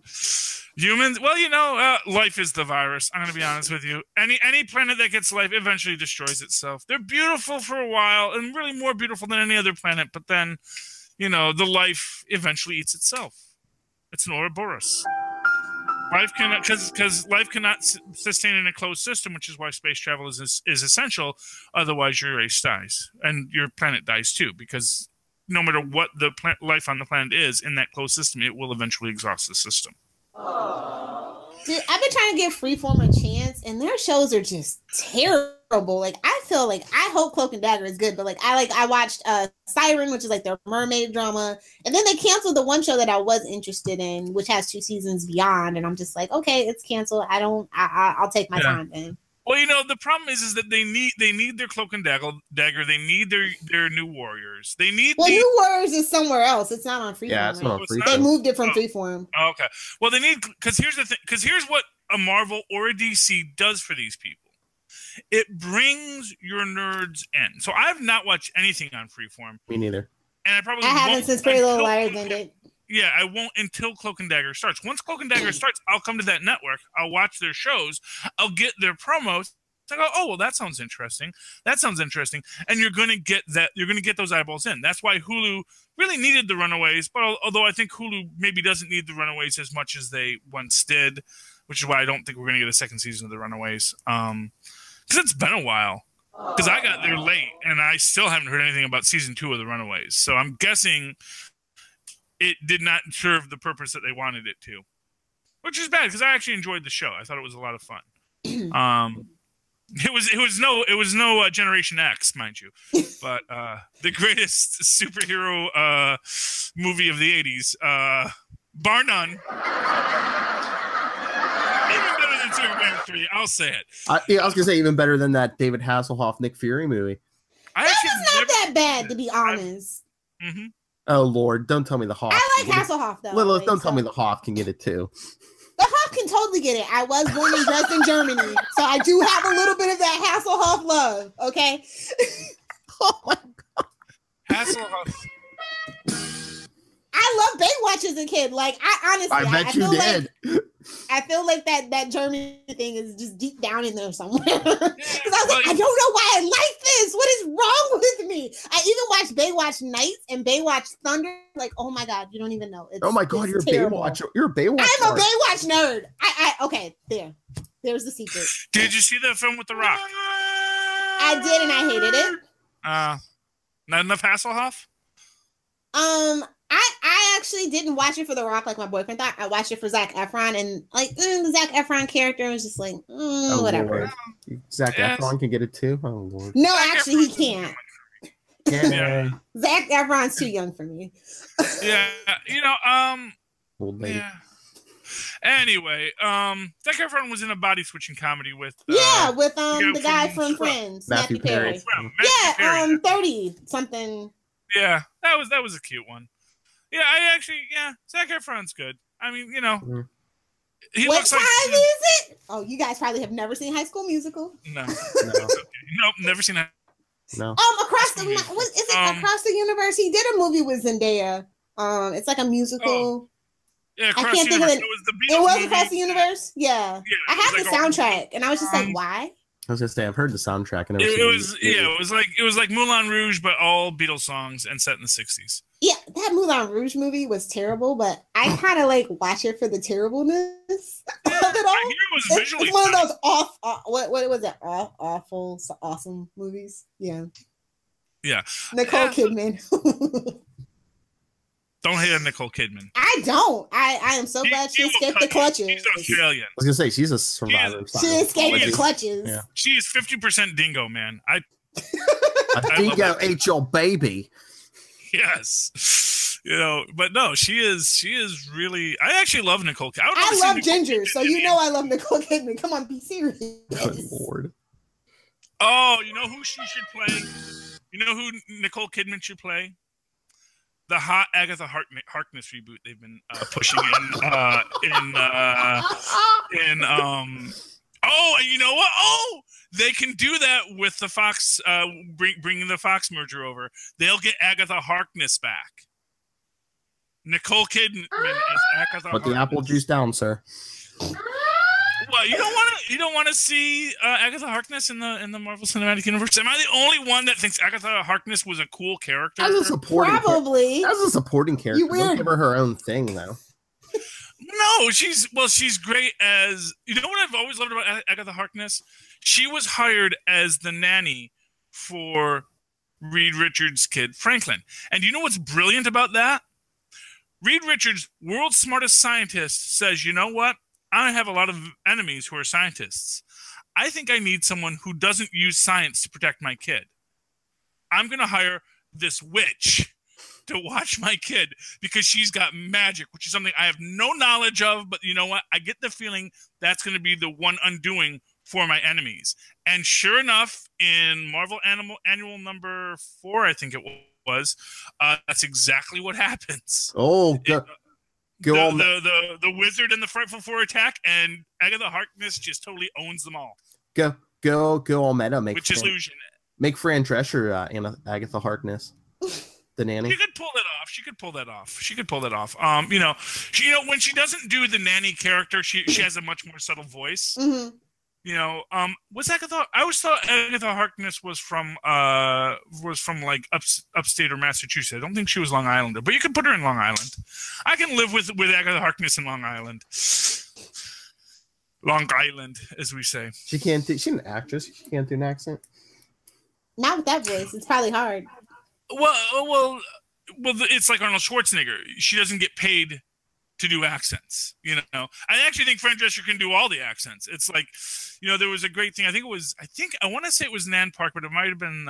Humans, well, you know, life is the virus. I'm going to be honest with you. Any planet that gets life eventually destroys itself. They're beautiful for a while and really more beautiful than any other planet. But then, you know, the life eventually eats itself. It's an Ouroboros. Life cannot, because life cannot sustain in a closed system, which is why space travel is essential. Otherwise, your race dies and your planet dies too, because no matter what the life on the planet is in that closed system, it will eventually exhaust the system. Dude, I've been trying to give Freeform a chance, and their shows are just terrible. Like, I feel like I hope Cloak and Dagger is good, but I watched Siren, which is like their mermaid drama, and then they canceled the one show that I was interested in, which has 2 seasons beyond, and I'm just like, okay, it's canceled. I'll take my time then. Well, you know, the problem is that they need their Cloak and Dagger. They need their new warriors. They need. Well, New Warriors is somewhere else. It's not on Freeform. Yeah, it's not on Freeform. They moved it from Freeform. Oh, okay. Well, they need, because here's the thing. Because here's what a Marvel or a DC does for these people. It brings your nerds in. So I've not watched anything on Freeform. Me neither. And I haven't since Pretty Little Liars ended. Yeah, I won't until Cloak and Dagger starts. Once Cloak and Dagger starts, I'll come to that network. I'll watch their shows. I'll get their promos. I go, oh, well, that sounds interesting. That sounds interesting. And you're going to get that. You're going to get those eyeballs in. That's why Hulu really needed the Runaways. But although I think Hulu maybe doesn't need the Runaways as much as they once did, which is why I don't think we're going to get a second season of the Runaways. Because it's been a while. Because I got there late, and I still haven't heard anything about season 2 of the Runaways. So I'm guessing it did not serve the purpose that they wanted it to, which is bad because I actually enjoyed the show. I thought it was a lot of fun. It was no Generation X, mind you, but the greatest superhero movie of the 80s, bar none. Even better than Superman 3, I'll say it. I was gonna say even better than that David Hasselhoff Nick Fury movie. That was not that bad, to be honest. Mm-hmm. Oh Lord, don't tell me the Hoff. I like Hasselhoff though. Lilith, don't tell me the Hoff can get it too. The Hoff can totally get it. I was born in Dresden, Germany, so I do have a little bit of that Hasselhoff love. Okay. Oh my God. Hasselhoff. I love Baywatch as a kid. Like I bet you did. I feel like that German thing is just deep down in there somewhere. Because I was like, I don't know why I like this. What is wrong with me? I even watched Baywatch Nights and Baywatch Thunder. Like, oh my God, you don't even know. Oh my God, you're terrible. a Baywatch. You're a Baywatch. I'm a Baywatch nerd. Okay, there's the secret. Did you see that film with The Rock? I did, and I hated it. Not enough Hasselhoff? I actually didn't watch it for The Rock like my boyfriend thought. I watched it for Zac Efron, and like the Zac Efron character was just like, whatever. Lord. Zac Efron can get it too? Oh, Lord. No, actually, he can't. Yeah. Zac Efron's too young for me. Yeah, Old lady. yeah. Anyway, Zac Efron was in a body switching comedy with with the guy from Friends, Matthew Perry. Matthew Perry. 30 something. Yeah, that was a cute one. Yeah, Zac Efron's good. I mean, he What looks time like, is it? Oh, you guys probably have never seen High School Musical. No, No. nope, never seen that. No. Across the universe, he did a movie with Zendaya. It's like a musical. Yeah, I can't think of it. It was Across the Universe. Yeah, I have was the like soundtrack, and I was just like, why? I was gonna say I've heard the soundtrack and it was like Moulin Rouge, but all Beatles songs and set in the 60s. Yeah, that Moulin Rouge movie was terrible, but I kind of like watch it for the terribleness of it all. I hear it was visually it's one of those what was it? Awful, awesome movies. Yeah. Yeah. Nicole Kidman. Don't hate on Nicole Kidman. I don't. I am so glad she escaped the clutches. She's Australian. I was gonna say she's a survivor. She escaped the clutches. Yeah. She is 50% dingo, man. A dingo ate your baby. Yes. But no, she is really. I actually love Nicole Kidman. I love Ginger, so I love Nicole Kidman. Come on, be serious. Good Lord. Oh, you know who she should play? You know who Nicole Kidman should play? The hot Agatha Harkness reboot they've been pushing Oh, and you know what? Oh, they can do that with the Fox bringing the Fox merger over. They'll get Agatha Harkness back. Nicole Kidman as Agatha. Put the apple juice down, sir. Well, you don't want to see Agatha Harkness in the Marvel Cinematic Universe. Am I the only one that thinks Agatha Harkness was a cool character? As a supporting character. Don't give her own thing though. No, she's great as what I've always loved about Agatha Harkness. She was hired as the nanny for Reed Richards' kid Franklin, and you know what's brilliant about that? Reed Richards, world's smartest scientist, says, you know what? I have a lot of enemies who are scientists. I think I need someone who doesn't use science to protect my kid. I'm going to hire this witch to watch my kid because she's got magic, which is something I have no knowledge of. But you know what? I get the feeling that's going to be the one undoing for my enemies. And sure enough, in Marvel Annual number 4, I think it was, that's exactly what happens. Oh, the wizard and the Frightful Four attack, and Agatha Harkness just totally owns them all. Go all meta. Make Fran Drescher Agatha Harkness, the nanny. She could pull that off. When she doesn't do the nanny character, she has a much more subtle voice. Mm-hmm. Was Agatha? I always thought Agatha Harkness was from like upstate or Massachusetts. I don't think she was Long Islander, but you could put her in Long Island. I can live with Agatha Harkness in Long Island. Long Island, as we say. She's an actress. She can't do an accent. Not with that voice. It's probably hard. Well, it's like Arnold Schwarzenegger. She doesn't get paid to do accents. I actually think Fran Drescher can do all the accents. It's like, there was a great thing. I want to say it was Nan Park, but it might have been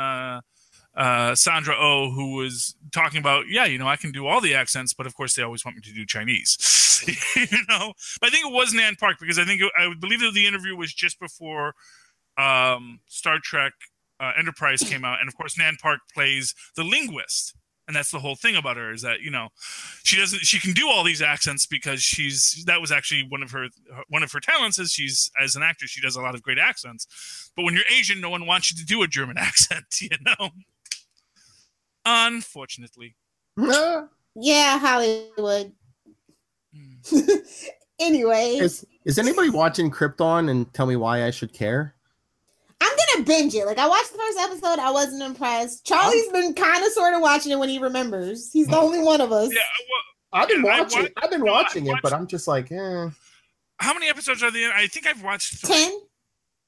Sandra Oh who was talking about, I can do all the accents, but of course they always want me to do Chinese. But I think it was Nan Park because I believe that the interview was just before Star Trek Enterprise came out, and of course Nan Park plays the linguist. And that's the whole thing about her is that, she can do all these accents because that was actually one of her talents is as an actress, she does a lot of great accents. But when you're Asian, no one wants you to do a German accent, Unfortunately. Yeah, Hollywood. Anyway. Is anybody watching Krypton and tell me why I should care? I'm gonna binge it. Like I watched the first episode, I wasn't impressed. Charlie's been kind of sort of watching it when he remembers. He's the only one of us. Yeah, I've been watching it, but I'm just like, eh. How many episodes are there? I think I've watched 10.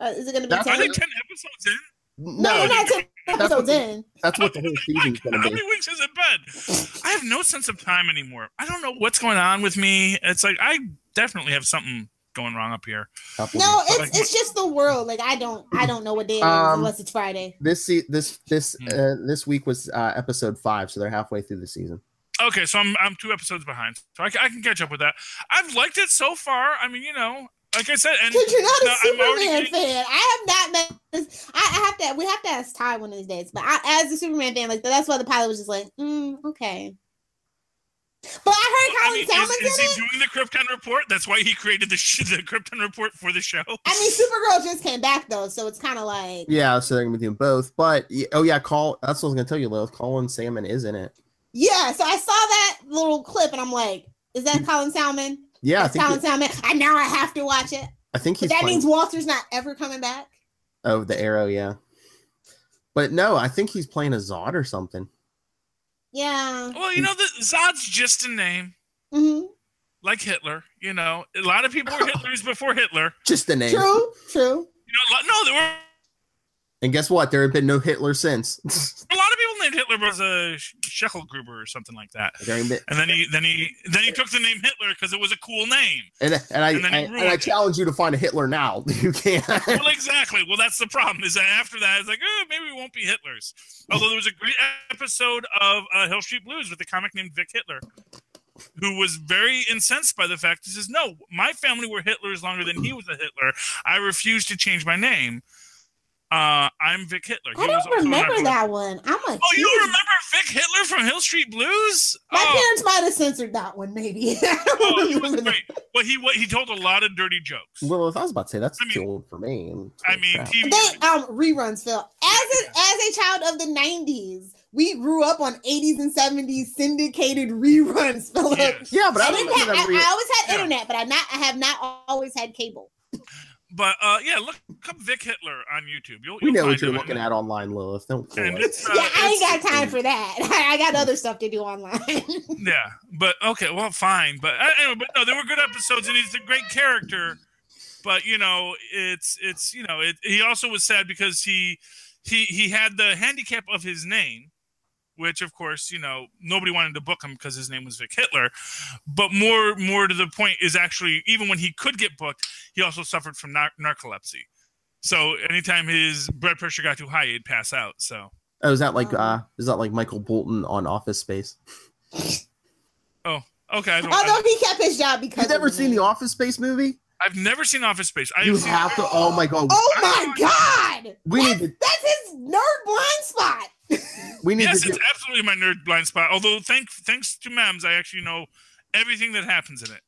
Is it gonna be 10? Are they 10 episodes in? No, you're not 10 episodes in. That's what the whole season's going to How be. many weeks has it been? I have no sense of time anymore. I don't know what's going on with me. It's like I definitely have something going wrong up here. No, it's just the world. Like I don't know what day it is unless it's Friday. This week was episode 5, so they're halfway through the season. Okay, so I'm 2 episodes behind, so I can catch up with that. I've liked it so far. I mean, like I said, and because you're not a Superman fan. I have not met this. We have to ask Ty one of these days. But as a Superman fan, like that's why the pilot was just like, okay. But I heard Colin Salmon's in it. Is he doing the Krypton report? That's why he created the Krypton report for the show. I mean, Supergirl just came back though, so it's kind of like so they're gonna be doing both. But that's what I was gonna tell you, Lilith. Colin Salmon is in it. Yeah, so I saw that little clip and I'm like, is that Colin Salmon? Yeah, that's Colin Salmon. And now I have to watch it. I think that means Walter's not ever coming back. Oh, the Arrow, yeah. But no, I think he's playing a Zod or something. Yeah. Well, the Zod's just a name. Mm-hmm. Like Hitler, a lot of people were Hitlers before Hitler. Just a name. True. No, there were. And guess what? There have been no Hitler since. A lot of people named Hitler was a Schechelgruber or something like that. And then he took the name Hitler because it was a cool name. And I challenge you to find a Hitler now. You can't. Well, exactly. Well, that's the problem. Is that after that, it's like, maybe we won't be Hitlers. Although there was a great episode of Hill Street Blues with a comic named Vic Hitler, who was very incensed by the fact he says, "No, my family were Hitlers longer than he was a Hitler. I refuse to change my name. I'm Vic Hitler." I don't remember that one. You don't remember Vic Hitler from Hill Street Blues? My parents might have censored that one, maybe. I don't really remember that. Well, he told a lot of dirty jokes. Well, I was about to say that's too old for me. TV reruns, Phil. As a child of the 90s, we grew up on 80s and 70s syndicated reruns, Philip. Yes. Yeah, but I always had internet, but I have not always had cable. But look up Vic Hitler on YouTube. You'll we know find what you're looking at online, Lilith. Don't fool us. I ain't got time for that. I got other stuff to do online. Yeah, but okay, well, fine. But anyway, but no, there were good episodes, and he's a great character. But he also was sad because he had the handicap of his name, which of course, nobody wanted to book him because his name was Vic Hitler. But more to the point is actually, even when he could get booked, he also suffered from narcolepsy. So anytime his blood pressure got too high, he'd pass out. So is that like Michael Bolton on Office Space? Oh, okay. Although he kept his job because you've never seen the Office Space movie? I've never seen Office Space. You have to. Oh my god! Oh my god! That's his nerd blind spot. It's absolutely my nerd blind spot. Although thanks to Mems, I actually know everything that happens in it.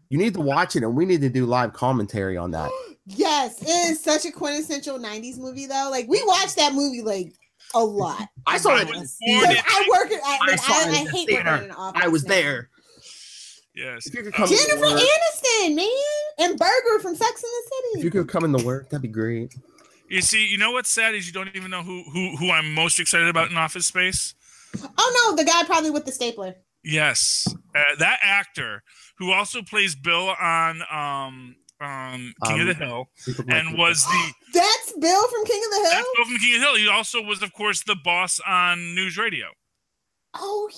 You need to watch it, and we need to do live commentary on that. Yes, it is such a quintessential 90s movie, though. Like, we watched that movie, like, a lot. I saw it. I hate working in an office. I was there. Yes. Jennifer Aniston, man. And Berger from Sex and the City. If you could come in the work, that'd be great. You see, what's sad is you don't even know who I'm most excited about in Office Space. Oh, no, the guy probably with the stapler. Yes. That actor who also plays Bill on King of the Hill and was That's Bill from King of the Hill? That's Bill from King of the Hill. He also was, of course, the boss on News Radio. Oh,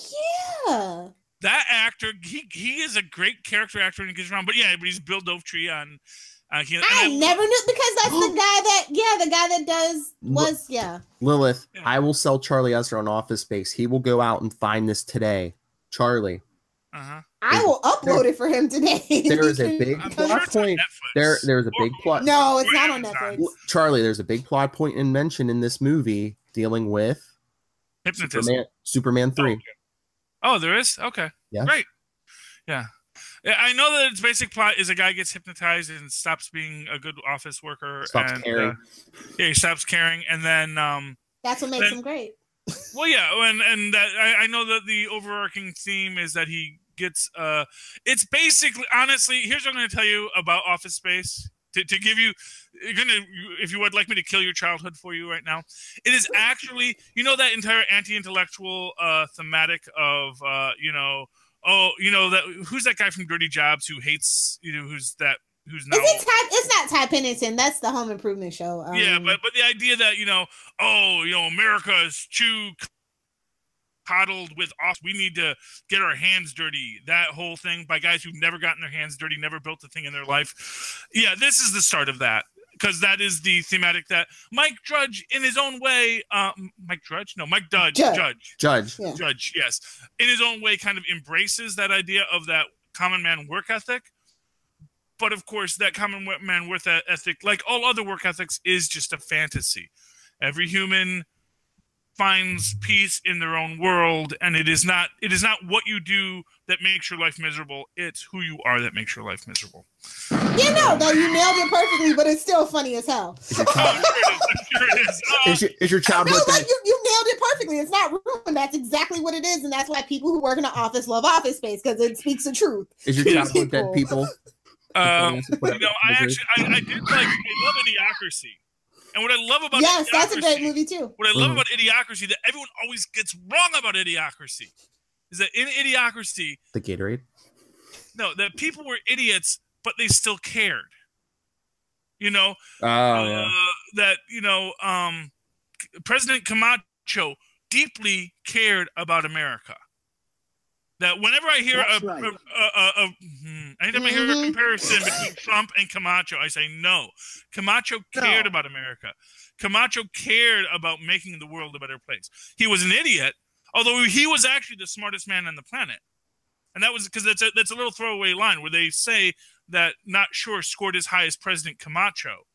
yeah. That actor, he is a great character actor when he gets around. But he's Bill Dovetree on King of the Hill. I never knew, because that's the guy that does Lilith, yeah. I will sell Charlie Esser on Office Space. He will go out and find this today. Charlie. Uh-huh. I will upload it for him today. There is a big plot point. There's a big plot. No, it's not on Netflix. Charlie, there's a big plot point and mention in this movie dealing with hypnotism. Superman 3. Oh, there is? Okay. Yeah. Great. Yeah. I know that its basic plot is a guy gets hypnotized and stops being a good office worker. Stops caring. He stops caring, and then that's what makes him great. Well, yeah, and I know that the overarching theme is that he gets it's basically, honestly, here's what I'm going to tell you about Office Space to give you, if you would like me to kill your childhood for you right now. It is actually, that entire anti-intellectual thematic of who's that guy from Dirty Jobs who hates, who who's now. It's not Ty Pennington. That's the Home Improvement show. Yeah, but the idea that America is too coddled with us. We need to get our hands dirty. That whole thing by guys who've never gotten their hands dirty, never built a thing in their life. Yeah, this is the start of that. Because that is the thematic that Mike Judge, in his own way, Mike Judge, yes, in his own way, kind of embraces that idea of that common man work ethic. But of course, that common man work ethic, like all other work ethics, is just a fantasy. Every human finds peace in their own world, and it is not what you do that makes your life miserable. It's who you are that makes your life miserable. You nailed it perfectly, but it's still funny as hell. Sure it is. Is your childhood? No, you nailed it perfectly. It's not ruined. That's exactly what it is, and that's why people who work in an office love Office Space, because it speaks the truth. Is your childhood dead people? I did love Idiocracy. And what I love about that's a great movie too. What I love about Idiocracy that everyone always gets wrong about Idiocracy is that in Idiocracy, the Gatorade. No, that people were idiots, but they still cared. President Camacho deeply cared about America. That whenever I hear anytime I hear a comparison between Trump and Camacho, I say no. Camacho cared about America. Camacho cared about making the world a better place. He was an idiot, although he was actually the smartest man on the planet. And that was because that's a little throwaway line where they say that Not Sure scored as high as President Camacho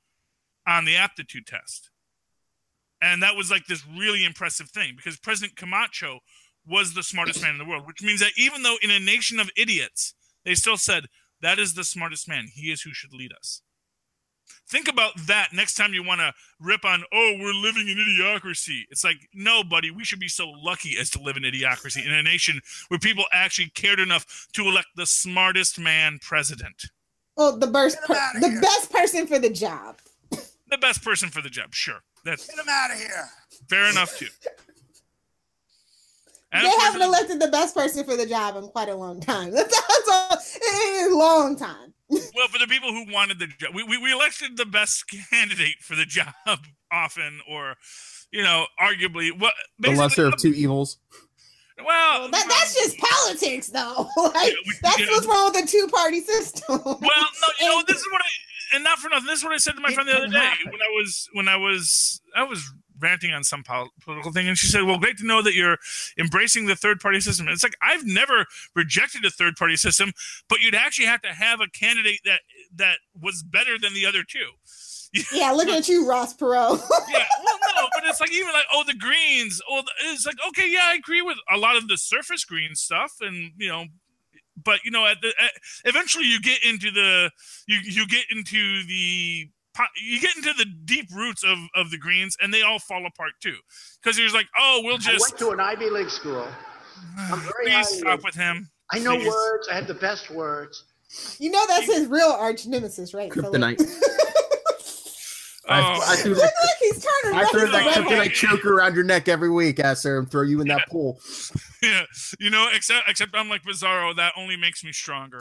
on the aptitude test. And that was like this really impressive thing because President Camacho was the smartest man in the world, which means that even though in a nation of idiots, they still said, that is the smartest man. He is who should lead us. Think about that next time you want to rip on, we're living in idiocracy. It's like, no, buddy, we should be so lucky as to live in idiocracy in a nation where people actually cared enough to elect the smartest man president. Oh, the best person for the job. The best person for the job, sure. Get him out of here. Fair enough, too. They haven't elected the best person for the job in quite a long time. That's a long time. Well, for the people who wanted the job, we elected the best candidate for the job often, or, arguably. The lesser of two evils. Well, that's just politics, though. That's what's wrong with the two-party system. Well, no, this is what and not for nothing, this is what I said to my friend the other day when I was ranting on some political thing, and she said, well, great to know that you're embracing the third-party system. And it's like, I've never rejected a third-party system, but you'd actually have to have a candidate that was better than the other two. Yeah, looking at you, Ross Perot. Yeah, well, no, but it's like, even like, the Greens, it's like, okay, yeah, I agree with a lot of the surface green stuff, and, but, eventually you get into the, you get into the deep roots of the Greens, and they all fall apart too. Because there's like, I went to an Ivy League school. I'm very Please stop with him. I know words. I have the best words. That's his real arch nemesis, right? Kryptonite. I threw that kryptonite choker around your neck every week, Esther, and throw you in that pool. Yeah, except I'm like Bizarro. That only makes me stronger.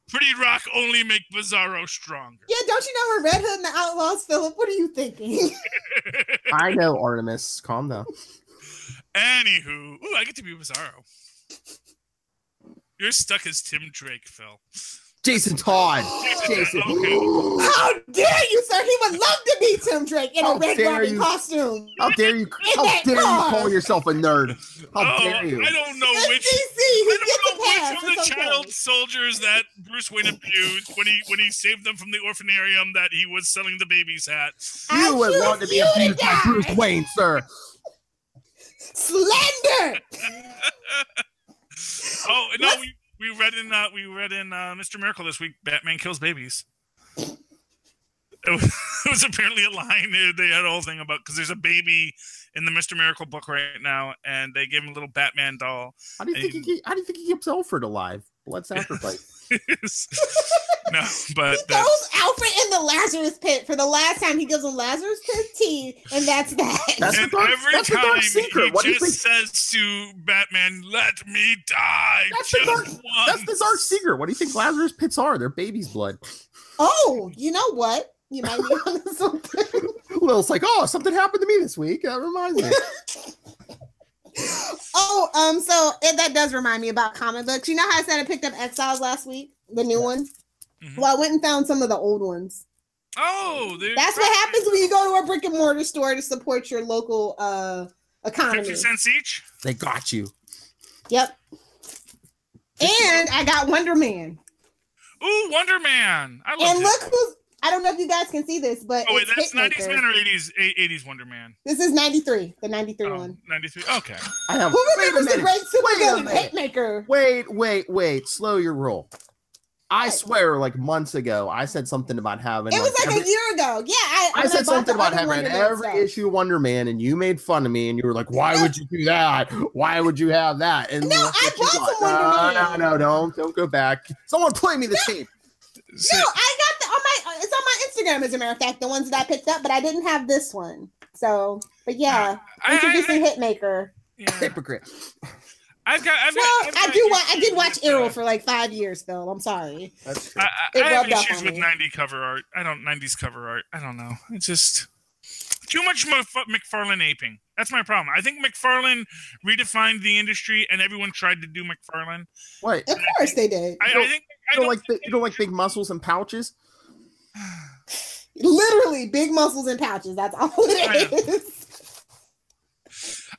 Pretty Rock only make Bizarro stronger. Yeah, don't you know we're Red Hood and the Outlaws, Philip? What are you thinking? I know, Artemis. Calm down. Anywho, I get to be Bizarro. You're stuck as Tim Drake, Phil. Jason Todd. Jason. Okay. How dare you, sir? He would love to be Tim Drake in a Red Robin costume. How dare you? How dare you call yourself a nerd? How dare you? I don't know which. Which of the child soldiers that Bruce Wayne abused when he saved them from the orphanarium that he was selling the babies at. You would want to be abused by Bruce Wayne, sir. Slender. No, we read in Mr. Miracle this week, Batman kills babies. It was apparently a line they had a whole thing about, because there's a baby in the Mr. Miracle book right now, and they gave him a little Batman doll. How do you think he keeps Alfred alive? Blood sacrifice. No, but he throws Alfred in the Lazarus pit for the last time. He gives him Lazarus pit tea, and that's that. That's and the dark, every that's the time dark secret. he What do you just think? says to Batman, "Let me die." That's just the dark. once. That's the dark secret. What do you think Lazarus pits are? They're baby's blood. Oh, you know what? You might be onto something. Lil's like, oh, something happened to me this week. That reminds me. So that does remind me about comic books. You know how I said I picked up Exiles last week, the new one? Mm-hmm. Well, I went and found some of the old ones. Oh, that's what happens when you go to a brick and mortar store to support your local economy. 50 cents each? They got you. Yep. And I got Wonder Man. Ooh, Wonder Man. I love And look who's, I don't know if you guys can see this, but oh, wait, that's Hitmaker. 90s Man or 80s Wonder Man? This is 93, the 93 one. 93, okay. I have, who remembers the great supervillain Hitmaker? Wait. Slow your roll. I swear, like months ago, I said something about having. It was like a year ago. Yeah, I said something about having every issue of Wonder Man, and you made fun of me, and you were like, "Why would you do that? Why would you have that?" And no, I bought some Wonder Man. No, don't go back. Someone play me the tape. No, I got it's on my Instagram, as a matter of fact, the ones that I picked up, but I didn't have this one. So, but yeah, introducing Hitmaker. Yeah. Hypocrite. I did watch Arrow for like 5 years, though. I'm sorry. That's true. I have issues with 90s cover art. I don't know. It's just too much McFarlane aping. That's my problem. I think McFarlane redefined the industry, and everyone tried to do McFarlane. What? Of course they did. You don't like big muscles and pouches? Literally, big muscles and pouches. That's all it is.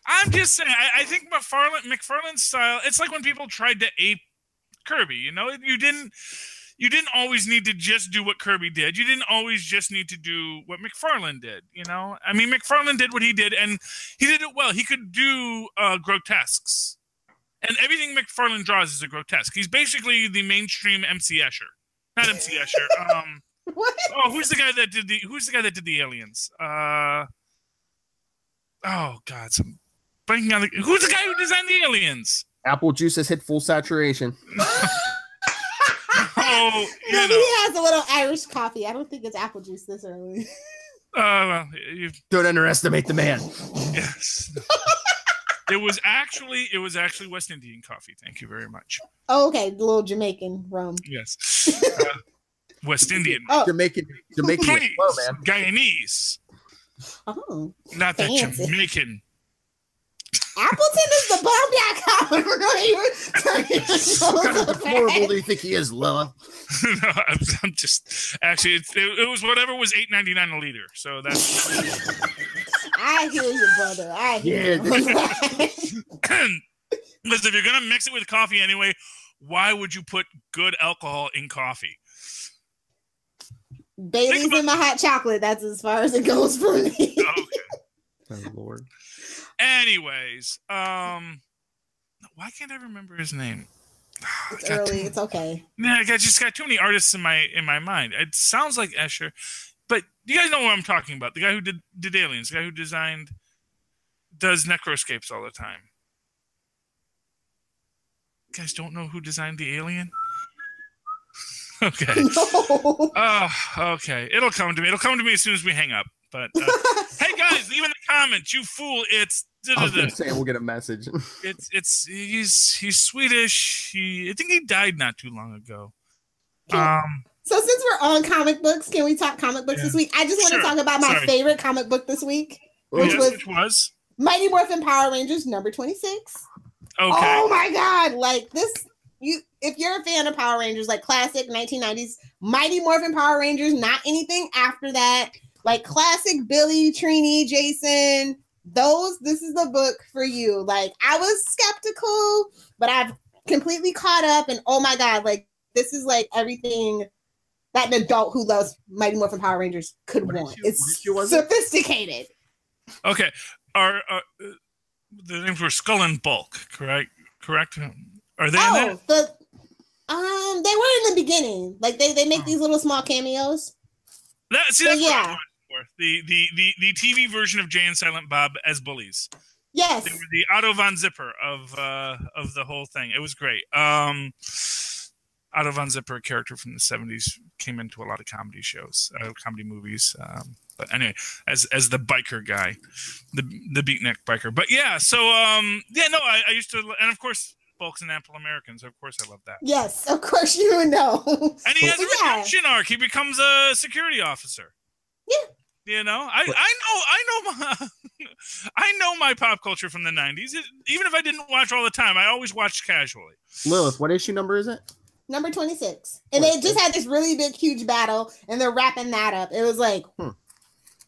I'm just saying, I think McFarlane's style, it's like when people tried to ape Kirby, you know? You didn't always need to just do what Kirby did. You didn't always just need to do what McFarlane did, you know? I mean, McFarlane did what he did, and he did it well. He could do grotesques. And everything McFarlane draws is a grotesque. He's basically the mainstream MC Escher. Not MC Escher. What? Oh, who's the guy that did the aliens? Oh God, who's the guy who designed the aliens? Apple juice has hit full saturation. Maybe he has a little Irish coffee. I don't think it's apple juice this early. Well, don't underestimate the man. Yes. It was actually West Indian coffee. Thank you very much. Oh, okay, the little Jamaican rum. Yes. West Indian. Oh. Jamaican. Please, well, man. Guyanese. Oh, not that fancy. Jamaican. Appleton is the bomb.com. We're going to What kind of deplorable do you think he is, Lilla? No, I'm just actually it was whatever was $8.99 a liter. So that's. I hear you, brother. I hear you. Listen, if you're gonna mix it with coffee anyway, why would you put good alcohol in coffee? Bailey's in my hot chocolate. That's as far as it goes for me. Okay. Oh Lord. Anyways, why can't I remember his name? It's early. It's okay. Yeah, I just got too many artists in my mind. It sounds like Escher, but you guys know what I'm talking about. The guy who did Aliens, the guy who does Necroscapes all the time. You guys don't know who designed the Alien? Okay. No. Okay. It'll come to me. It'll come to me as soon as we hang up. But hey, guys, leave in the comments. You fool! It's. I was gonna say we'll get a message. He's Swedish. I think he died not too long ago. So since we're on comic books, can we talk comic books this week? I just want to talk about my favorite comic book this week, which was Mighty Morphin Power Rangers number 26. Okay. Oh my God! Like this, if you're a fan of Power Rangers, like classic 1990s Mighty Morphin Power Rangers, not anything after that, like classic Billy, Trini, Jason. This is the book for you. Like, I was skeptical, but I've completely caught up, and oh my God, like this is like everything that an adult who loves Mighty Morphin Power Rangers could want. It's sophisticated. Okay. The names were Skull and Bulk, correct? Are they in there? They were in the beginning. Like they make these little small cameos. That's what I was for. The TV version of Jay and Silent Bob as bullies. Yes. They were the Otto von Zipper of the whole thing. It was great. Otto von Zipper, a character from the 70s, came into a lot of comedy shows, comedy movies. But anyway, as the biker guy, the beatnik biker. But yeah, so I used to, and of course, Bulks and Ample Americans. Of course, I love that. Yes, of course you would know. And he has a redemption arc. He becomes a security officer. Yeah. You know, I know my pop culture from the 90s. Even if I didn't watch all the time, I always watched casually. Lilith, what issue number is it? Number 26. And they just had this really big, huge battle, and they're wrapping that up. It was like,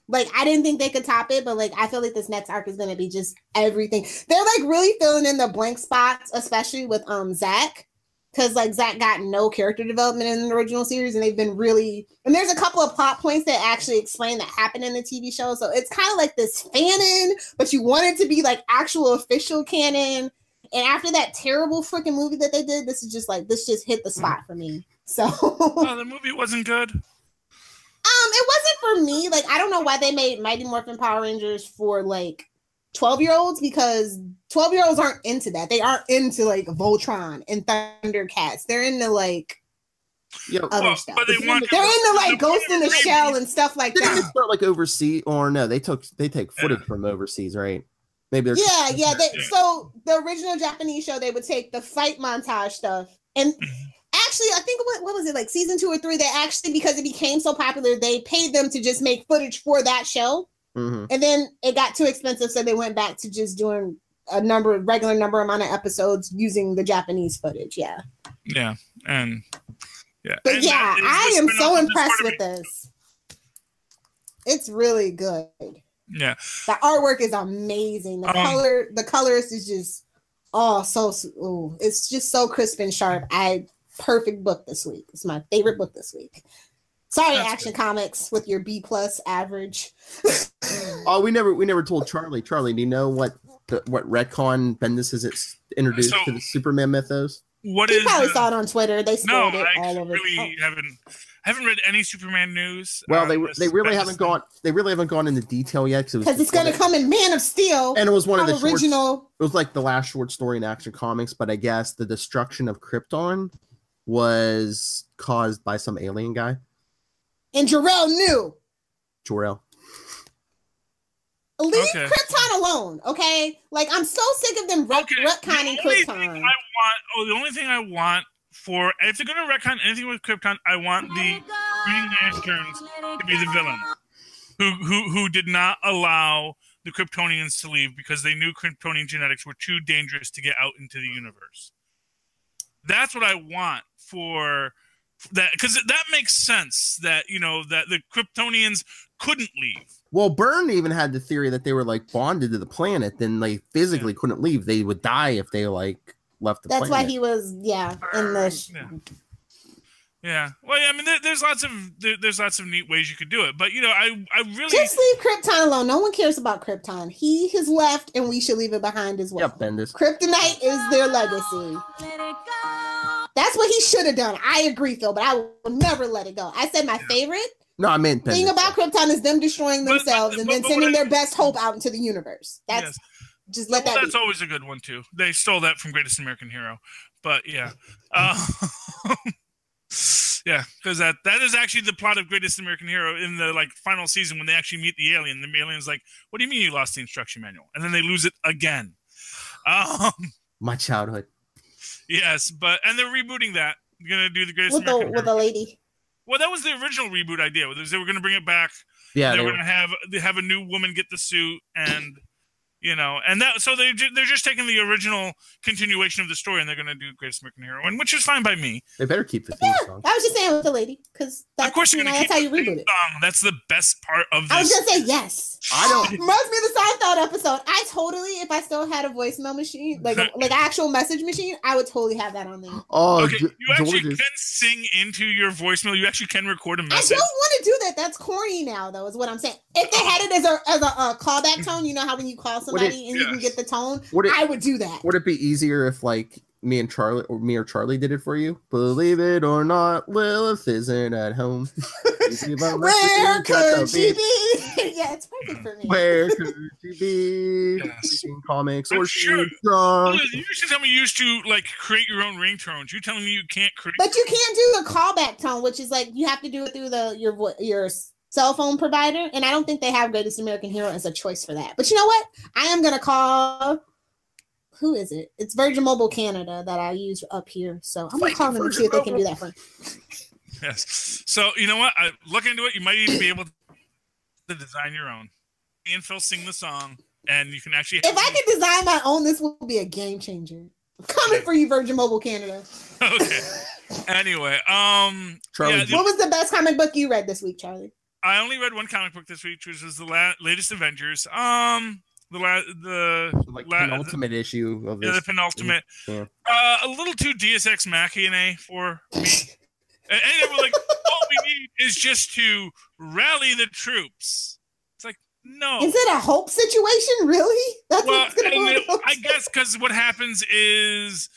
like, I didn't think they could top it, but like, I feel like this next arc is going to be just everything. They're like really filling in the blank spots, especially with Zach. Because like Zach got no character development in the original series, and they've been really, and there's a couple of plot points that actually explain that happened in the TV show. So it's kind of like this fanon, but you want it to be like actual official canon. And after that terrible freaking movie that they did, this just hit the spot for me. So the movie wasn't good. It wasn't for me. Like, I don't know why they made Mighty Morphin Power Rangers for like 12-year-olds, because 12-year-olds aren't into that. They aren't into like Voltron and Thundercats. They're into like other stuff. But they're into like Ghost in the Shell and stuff like that. Didn't start like overseas, or no? They take footage from overseas, right? Maybe they're so the original Japanese show, they would take the fight montage stuff, and actually, I think what was it, like season 2 or 3? They actually, because it became so popular, they paid them to just make footage for that show. And then it got too expensive, so they went back to just doing a regular number amount of episodes using the Japanese footage. Yeah. Yeah. And yeah. But and yeah, I am so impressed with me. this. It's really good. Yeah. The artwork is amazing. The colors is just it's just so crisp and sharp. Perfect book this week. It's my favorite book this week. Sorry, That's Action good. Comics with your B+ average. Oh, we never told Charlie. Charlie, do you know what retcon Bendis has introduced to the Superman mythos? He probably saw it on Twitter. They spoiled it all over. haven't read any Superman news. Well, they really haven't gone. They really haven't gone into detail yet because it's going to come in Man of Steel. And it was one of the original. It was like the last short story in Action Comics, but I guess the destruction of Krypton was caused by some alien guy. And Jor-El knew. Jor-El. Leave Krypton alone, okay? Like, I'm so sick of them retconning Krypton. The only thing I want for, if they're going to retcon anything with Krypton, I want the Green Lanterns to be the villain. Who did not allow the Kryptonians to leave because they knew Kryptonian genetics were too dangerous to get out into the universe. That's what I want for that, because that makes sense that, that the Kryptonians couldn't leave. Well, Byrne even had the theory that they were like bonded to the planet, then they physically couldn't leave. They would die if they like left the planet. That's why he was in the Yeah. Well, I mean, there's lots of neat ways you could do it, but I really just leave Krypton alone. No one cares about Krypton. He has left, and we should leave it behind as well. Yep, Bendis. Kryptonite is their legacy. That's what he should have done. I agree, Phil, but I will never let it go. I said my favorite. No, I meant thing about Krypton is them destroying themselves and then sending their best hope out into the universe. That's just let that. That's always a good one too. They stole that from Greatest American Hero, but yeah. Yeah, because that is actually the plot of Greatest American Hero in the final season when they actually meet the alien. The alien's like, "What do you mean you lost the instruction manual?" And then they lose it again. My childhood. Yes, and they're rebooting that. They're gonna do the Greatest American Hero with a lady. Well, that was the original reboot idea. They were gonna bring it back. Yeah, they were gonna have a new woman get the suit and. And that, so they're just taking the original continuation of the story and they're going to do Greatest American Hero, which is fine by me. They better keep the theme song. I was just saying with the lady, because of course that's how you reboot it. That's the best part of this. I was going to say yes. I don't. Reminds me of the Seinfeld episode. I totally, if I still had a voicemail machine, like an actual message machine, I would totally have that on there. Oh, okay. You actually can sing into your voicemail. You actually can record a message. I don't want to do that. That's corny now, though, is what I'm saying. If they had it as a callback tone, you know how when you call somebody and you can get the tone, I would do that. Would it be easier if me or Charlie did it for you? Believe it or not, Lilith isn't at home. Where could she be? Yeah, it's perfect for me. Where could she be? Yes. Reading comics I'm or sure. she's drunk. You used to tell me you used to like create your own ringtones. You're telling me you can't create. But you can't do the callback tone, which is like you have to do it through your cell phone provider. And I don't think they have Greatest American Hero as a choice for that. But you know what? I am gonna call. Who is it? It's Virgin Mobile Canada that I use up here. So I'm gonna call them and see if they can do that for me. Yes. So you know what? I look into it. You might even be able to design your own. Me and Phil sing the song, and you can actually. If I could design my own, this will be a game changer. I'm coming for you, Virgin Mobile Canada. Okay. Anyway, Charlie, what was the best comic book you read this week, Charlie? I only read one comic book this week, which was the latest Avengers. The penultimate issue of this. Yeah, the penultimate. Yeah. A little too Deus Ex Machina for me. And they were like, all we need is just to rally the troops. It's like, no. Is it a hope situation, really? That's well, what's going to I guess because what happens is,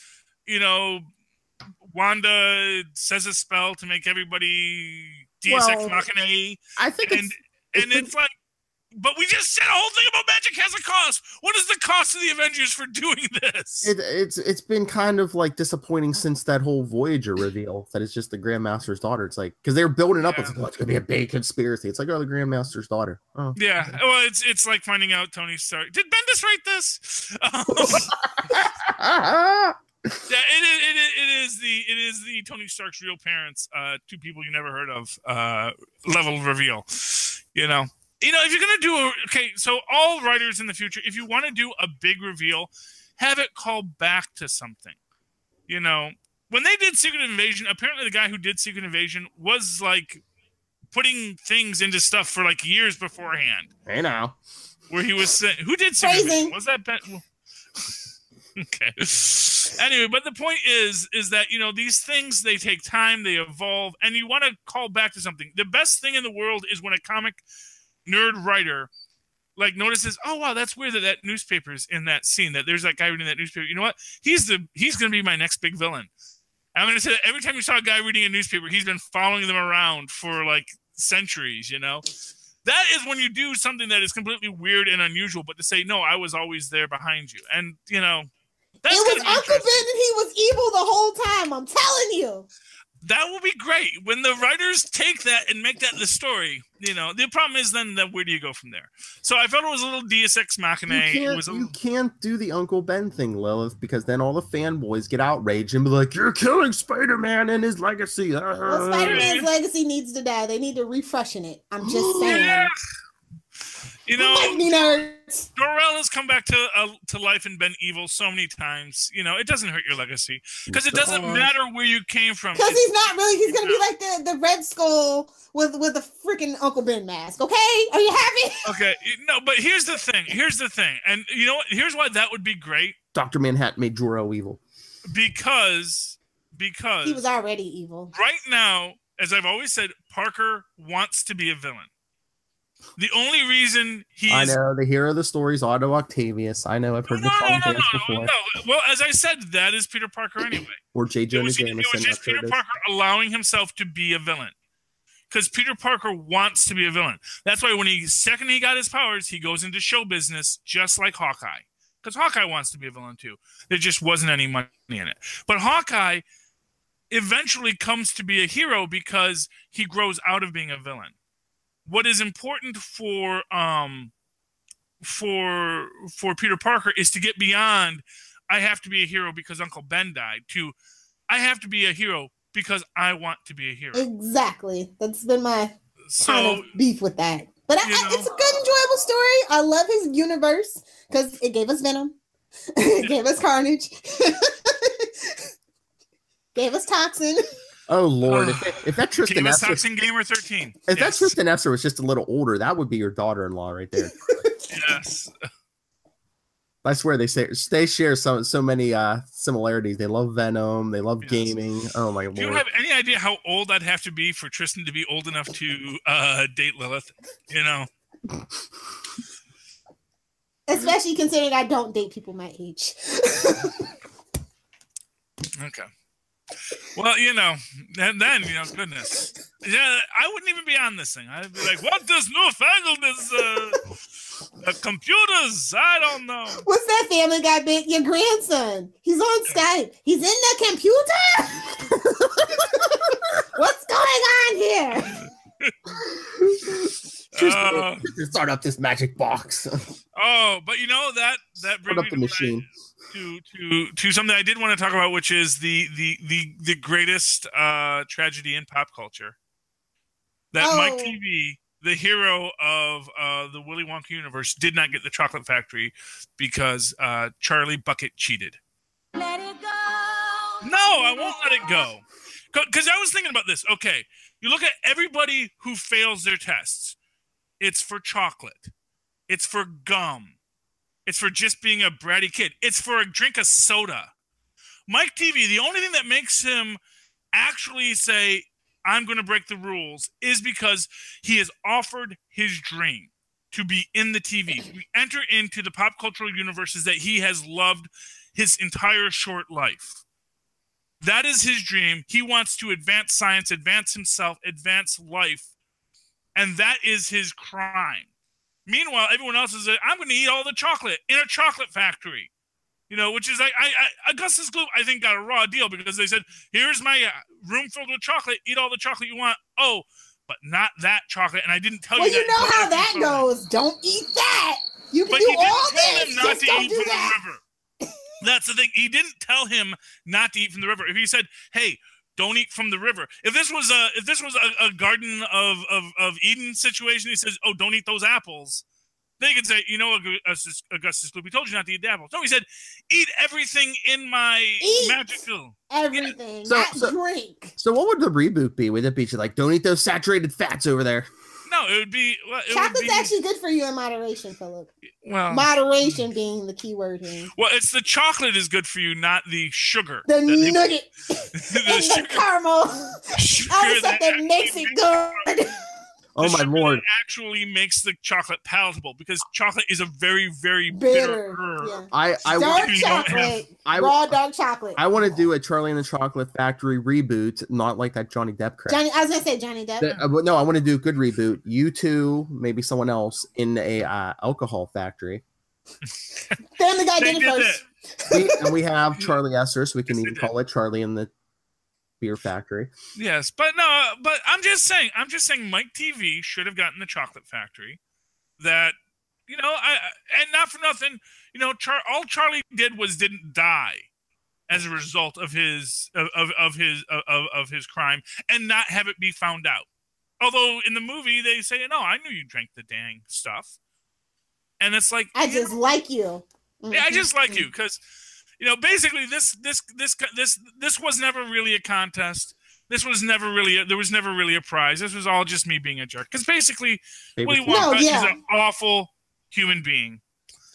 Wanda says a spell to make everybody Deus Ex Machina. I think it's like, but we just said a whole thing about magic has a cost. What is the cost of the Avengers for doing this? It's been kind of like disappointing since that whole Voyager reveal that it's just the Grandmaster's daughter. It's like because they're building up, it's like, it's gonna be a big conspiracy. It's like, oh, the Grandmaster's daughter. Oh. Yeah, well, it's like finding out Tony Stark. Did Bendis write this? Yeah, it is the Tony Stark's real parents, two people you never heard of, level reveal. If you're gonna do so all writers in the future, if you want to do a big reveal, have it call back to something. When they did Secret Invasion, apparently the guy who did Secret Invasion was like putting things into stuff for like years beforehand. Hey now, where he was saying, who did Secret Invasion? Was that Ben? Okay. Anyway, but the point is that, these things, they take time, they evolve, and you want to call back to something. The best thing in the world is when a comic nerd writer notices, oh wow, that's weird that newspaper's in that scene, that there's that guy reading that newspaper. You know what? He's going to be my next big villain. I'm going to say that every time you saw a guy reading a newspaper, he's been following them around for like centuries, That is when you do something that is completely weird and unusual, but to say, no, I was always there behind you. And, that's it was Uncle Ben and he was evil the whole time. I'm telling you. That will be great. When the writers take that and make that the story, the problem is then that where do you go from there? So I felt it was a little Deus Ex Machina. You can't do the Uncle Ben thing, Lilith, because then all the fanboys get outraged and be like, you're killing Spider-Man and his legacy. Well, Spider-Man's legacy needs to die. They need to refreshen it. I'm just saying. Yeah. Jor-El has come back to life and been evil so many times. It doesn't hurt your legacy because it doesn't matter where you came from. Because he's not really. He's gonna be like the Red Skull with a freaking Uncle Ben mask. Okay, are you happy? Okay, no, but here's the thing. And you know what? Here's why that would be great. Dr. Manhattan made Jor-El evil because he was already evil. Right now, as I've always said, Parker wants to be a villain. The only reason I know the hero of the story is Otto Octavius. I know I've heard the before. No. Well, as I said, that is Peter Parker anyway. Or J. Jonah Jameson. It was just Peter Parker allowing himself to be a villain. Because Peter Parker wants to be a villain. That's why when second he got his powers, he goes into show business just like Hawkeye. Because Hawkeye wants to be a villain too. There just wasn't any money in it. But Hawkeye eventually comes to be a hero because he grows out of being a villain. What is important for Peter Parker is to get beyond I have to be a hero because Uncle Ben died to I have to be a hero because I want to be a hero. Exactly. That's been my kind of beef with that. But it's a good, enjoyable story. I love his universe because it gave us Venom. It gave us Carnage. Gave us Toxin. Oh Lord! If that Tristan Esser, Toxin Gamer 13. If that Tristan Esser was just a little older, that would be your daughter-in-law right there. Yes. I swear they share so many similarities. They love Venom. They love gaming. Oh my Lord! Do you have any idea how old I'd have to be for Tristan to be old enough to date Lilith? Especially considering I don't date people my age. Okay. Well, and then goodness, yeah, I wouldn't even be on this thing. I'd be like, "What this newfangled is computers? I don't know." What's that Family Guy bit? Your grandson. He's on Skype. He's in the computer. What's going on here? Start up this magic box. Oh, but that brings Start up the machine. To something I did want to talk about, which is the greatest tragedy in pop culture. That Mike TV, the hero of the Willy Wonka universe, did not get the chocolate factory because Charlie Bucket cheated. Let it go. No, I won't let it go. Because I was thinking about this. Okay, you look at everybody who fails their tests. It's for chocolate. It's for gum. It's for just being a bratty kid. It's for a drink of soda. Mike TV, the only thing that makes him actually say, I'm going to break the rules, is because he has offered his dream to be in the TV, to enter into the pop cultural universes that he has loved his entire short life. That is his dream. He wants to advance science, advance himself, advance life. And that is his crime. Meanwhile, everyone else is like, I'm going to eat all the chocolate in a chocolate factory. Which is like, Augustus Gloop, I think, got a raw deal because they said, here's my room filled with chocolate. Eat all the chocolate you want. Oh, but not that chocolate. And I didn't tell you that. Well, you know how that goes. Don't eat that. You can do all this. Just don't do that. The river. That's the thing. He didn't tell him not to eat from the river. If he said, hey, don't eat from the river. If this was a Garden of Eden situation, he says, oh, don't eat those apples. Then you could say, Augustus Gloop, he told you not to eat the apples. No, he said, eat everything in my magical. Everything. Yeah. Drink. So what would the reboot be? Would it be like, don't eat those saturated fats over there? No, it would be. Chocolate's actually good for you in moderation, Philip. Well, moderation being the key word here. Well, it's the chocolate is good for you, not the sugar. The nugget. The caramel. All the stuff that makes it good. Oh my lord! Actually makes the chocolate palatable because chocolate is a very, very bitter herb. Yeah. Dark chocolate. Raw dark chocolate. I want to do a Charlie and the Chocolate Factory reboot, not like that Johnny Depp crap. I was gonna say Johnny Depp. No, I want to do a good reboot. You two, maybe someone else in a alcohol factory. Family Guy did it first. And we have Charlie Esser, so we can even call it Charlie and the Beer Factory. Yes, but I'm just saying Mike TV should have gotten the chocolate factory. That and not for nothing, all Charlie did was didn't die as a result of his crime and not have it be found out. Although in the movie they say, no, I knew you drank the dang stuff, and it's like I just like you. Yeah, I just like you because. Basically, this was never really a contest. There was never really a prize. This was all just me being a jerk. Because basically, Willy Wonka is an awful human being.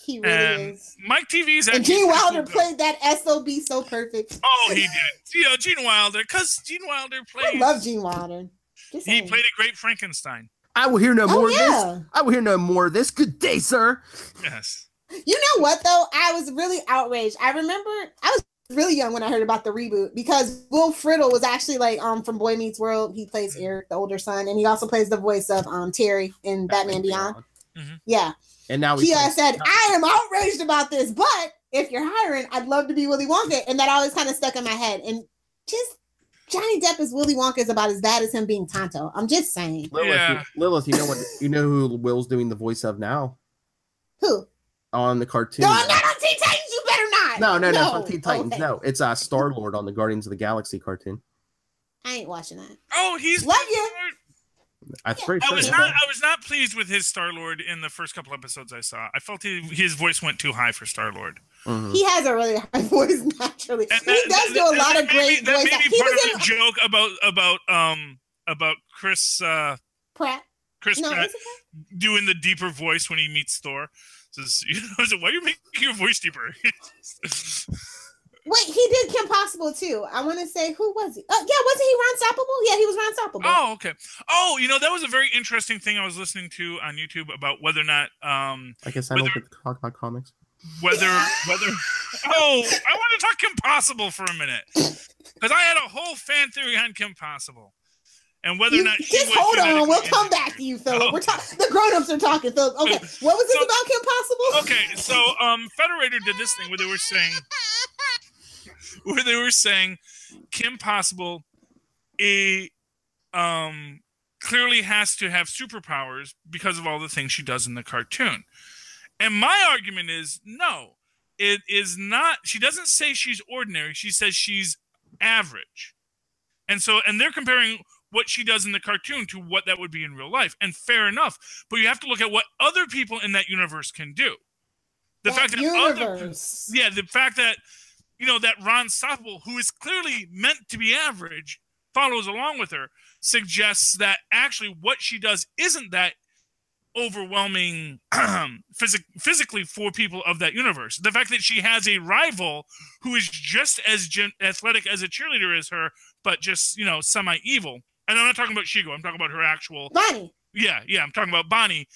He really is. Mike TV's and Gene Wilder played that SOB so perfect. Oh, he did. Gene Wilder, because Gene Wilder played. I love Gene Wilder. He played a great Frankenstein. I will hear no more of this. I will hear no more of this. Good day, sir. Yes. You know what, though? I was really outraged. I remember I was really young when I heard about the reboot because Will Friedle was actually from Boy Meets World. He plays Eric, the older son, and he also plays the voice of Terry in Batman Beyond. Mm-hmm. Yeah. And now he said, I am outraged about this, but if you're hiring, I'd love to be Willy Wonka. And that always kind of stuck in my head. And just Johnny Depp as Willy Wonka is about as bad as him being Tonto. I'm just saying. Lilith, you know who Will's doing the voice of now? Who? On the cartoon. No, I'm not on Teen Titans. You better not. No, it's on Teen Titans. Okay. No, it's Star-Lord on the Guardians of the Galaxy cartoon. I ain't watching that. Oh, he's love you. I was not pleased with his Star-Lord in the first couple episodes I saw. I felt his voice went too high for Star-Lord. Mm-hmm. He has a really high voice naturally. He does do a lot of great voice. That may be part of the joke about Chris Pratt. Pratt doing the deeper voice when he meets Thor. Says, why are you making your voice deeper? Wait, he did Kim Possible too. I want to say, who was he? Wasn't he Ron Stoppable? Yeah, he was Ron Stoppable. Oh, okay. Oh, that was a very interesting thing I was listening to on YouTube about whether or not. I guess I don't get the comics. whether oh, I want to talk Kim Possible for a minute, because I had a whole fan theory on Kim Possible. And whether or not she just hold on, we'll come back to you, Philip. Oh. We're talking. The grown-ups are talking, Philip. Okay, what was this about Kim Possible? Okay, so Federator did this thing where they were saying Kim Possible clearly has to have superpowers because of all the things she does in the cartoon. And my argument is no, it is not. She doesn't say she's ordinary. She says she's average. And they're comparing what she does in the cartoon to what that would be in real life. And fair enough. But you have to look at what other people in that universe can do. The fact that that Ron Stoppable, who is clearly meant to be average, follows along with her, suggests that actually what she does isn't that overwhelming physically for people of that universe. The fact that she has a rival who is just as athletic as a cheerleader as her, but just, semi-evil. And I'm not talking about Shigo. I'm talking about her actual... Bonnie. Yeah, I'm talking about Bonnie.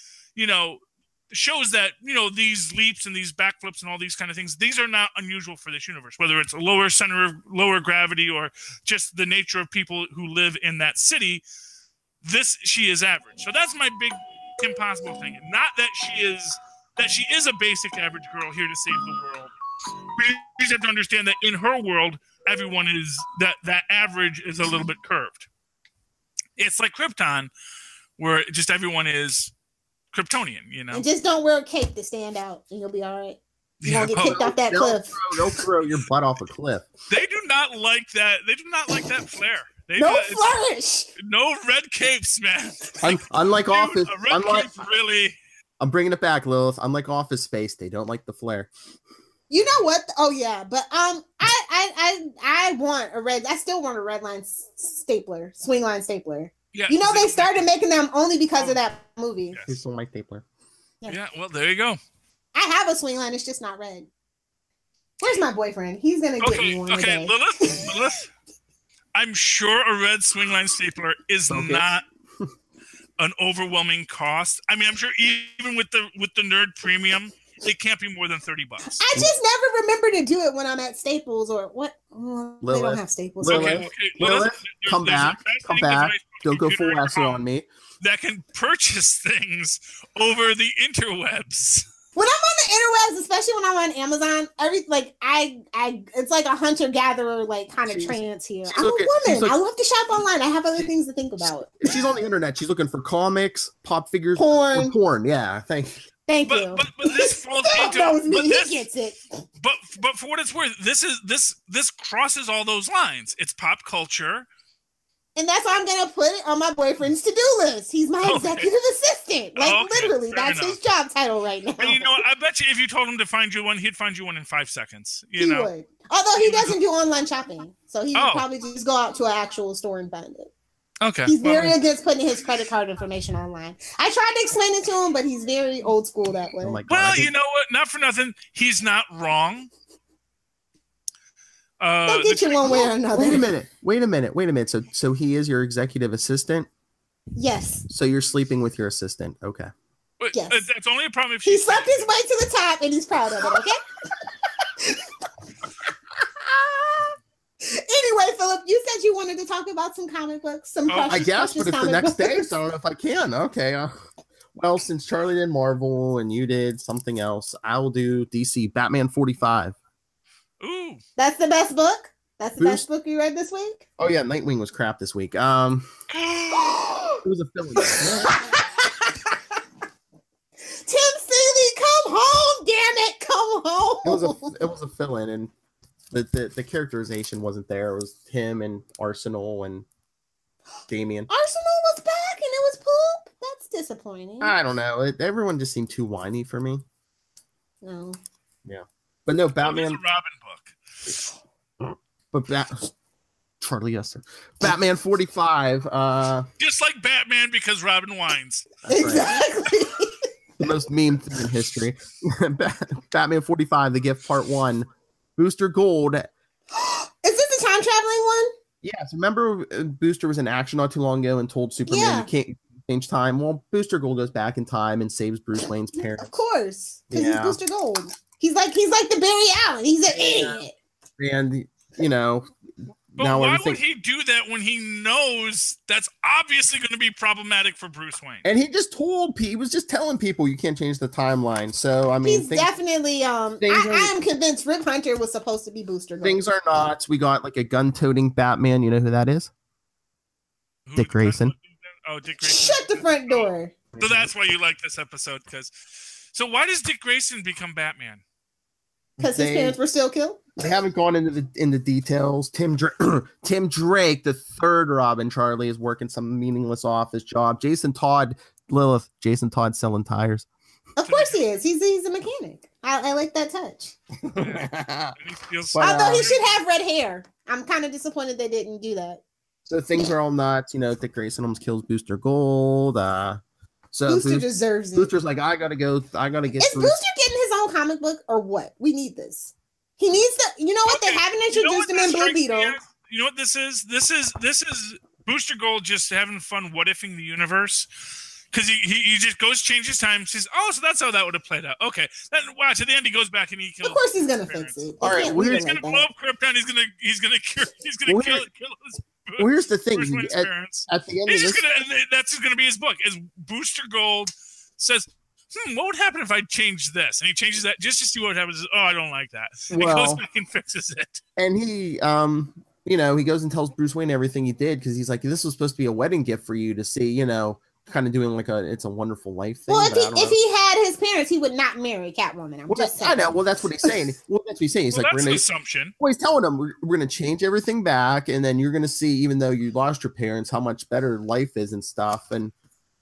Shows that, these leaps and these backflips and all these kind of things, these are not unusual for this universe, whether it's a lower center of lower gravity or just the nature of people who live in that city. She is average. So that's my big Kim Possible thing. Not that she is a basic average girl here to save the world. We just have to understand that in her world, everyone is that average is a little bit curved. It's like Krypton, where just everyone is Kryptonian, And just don't wear a cape to stand out, and you'll be all right. You won't get kicked off that cliff. Don't throw your butt off a cliff. They do not like that. They do not like that flair. No flourish. No red capes, man. Unlike Office, really. I'm bringing it back, Lilith. Unlike Office Space, they don't like the flare. You know what? Oh yeah, but I want a red. I still want a red line stapler, swing line stapler. Yeah, they started making them only because of that movie. Yes. They still like stapler. Yeah, well, there you go. I have a swing line. It's just not red. Where's my boyfriend? He's gonna get me one today. Lilith. I'm sure a red swing line stapler is not an overwhelming cost. I mean, I'm sure even with the Nerd Premium, it can't be more than $30. I just never remember to do it when I'm at Staples or what. They don't have Staples. Lilith, come back. Don't go full acid on me. That can purchase things over the interwebs. When I'm on the interwebs, especially when I'm on Amazon, it's like a hunter-gatherer kind of trance here. I'm a woman. I love to shop online. I have other things to think about. She's on the internet. She's looking for comics, pop figures, porn. Porn. Yeah, thank you. But this falls into he gets it. But for what it's worth, this crosses all those lines. It's pop culture. And that's why I'm going to put it on my boyfriend's to-do list. He's my executive assistant. Literally, that's his job title right now. And I bet you if you told him to find you one, he'd find you one in 5 seconds. He would. Although he doesn't do online shopping. So he would probably just go out to an actual store and find it. Okay. He's very against putting his credit card information online. I tried to explain it to him, but he's very old school that way. Oh my God, well, you know what? Not for nothing. He's not wrong. They'll get you one way or another. Wait a minute. So he is your executive assistant? Yes. So you're sleeping with your assistant. Okay. Yes. That's only a problem if he slept his way to the top and he's proud of it, okay? Anyway, Philip, you said you wanted to talk about some comic books. I guess, but it's the next day, so I don't know if I can. Okay. Well, since Charlie did Marvel and you did something else, I will do DC Batman 45. Ooh. That's the best book? That's the best book you read this week? Oh yeah, Nightwing was crap this week. It was a fill-in. Tim Seeley, come home, damn it, come home. It was a fill-in, and the characterization wasn't there. It was him and Arsenal and Damian. Arsenal was back and it was poop? That's disappointing. I don't know. Everyone just seemed too whiny for me. No. Yeah. But no, Batman. It's a Robin book. But Charlie Esther. Batman 45. Just like Batman because Robin whines. Exactly. Right. The most meme thing in history. Batman 45, The Gift Part 1. Booster Gold. Is this the time traveling one? Yes. Remember Booster was in action not too long ago and told Superman you can't change time? Well, Booster Gold goes back in time and saves Bruce Wayne's parents. Of course. Because he's Booster Gold. He's like the Barry Allen. He's an idiot. And you know, but now why would he do that when he knows that's obviously going to be problematic for Bruce Wayne? And he just he was just telling people you can't change the timeline. So I mean, he's definitely. I am convinced Rip Hunter was supposed to be Booster Gold. Things are not. We got like a gun-toting Batman. You know who that is? Dick Grayson. Oh, Dick Grayson. Shut the front door. So that's why you like this episode, so why does Dick Grayson become Batman? Because his parents were still killed. They haven't gone into the details. Tim Drake, the third Robin, Charlie, is working some meaningless office job. Jason Todd selling tires. Of course he is. He's a mechanic. I like that touch. Yeah. Although he should have red hair. I'm kind of disappointed they didn't do that. So things are all nuts. You know, Dick Grayson almost kills Booster Gold. So Booster deserves it. Booster's like, I gotta get. Is Booster getting his own comic book or what? We need this. He needs to. You know what? They haven't introduced him in Blue Beetle. You know what this is? This is Booster Gold just having fun what ifing the universe. Because he just goes, changes time, says, oh, so that's how that would have played out. Okay. Then watch at the end he goes back and he kills. Of course he's gonna fix it. All right, he's gonna blow up Krypton. He's gonna kill his. Well, here's the thing. Parents. At the end of this, that's just gonna be his book. Is Booster Gold says, what would happen if I changed this? And he changes that just to see what happens. Oh, I don't like that. And he goes back and fixes it. And he you know, he goes and tells Bruce Wayne everything he did because he's like, this was supposed to be a wedding gift for you to see, you know, kind of doing like It's a Wonderful Life thing. Well, if he had his parents, he would not marry Catwoman. I'm just saying. I know. Well, that's what he's saying. That's what he's saying. He's like, that's an assumption. Well, he's telling them we're going to change everything back, and then you're going to see, even though you lost your parents, how much better life is and stuff. And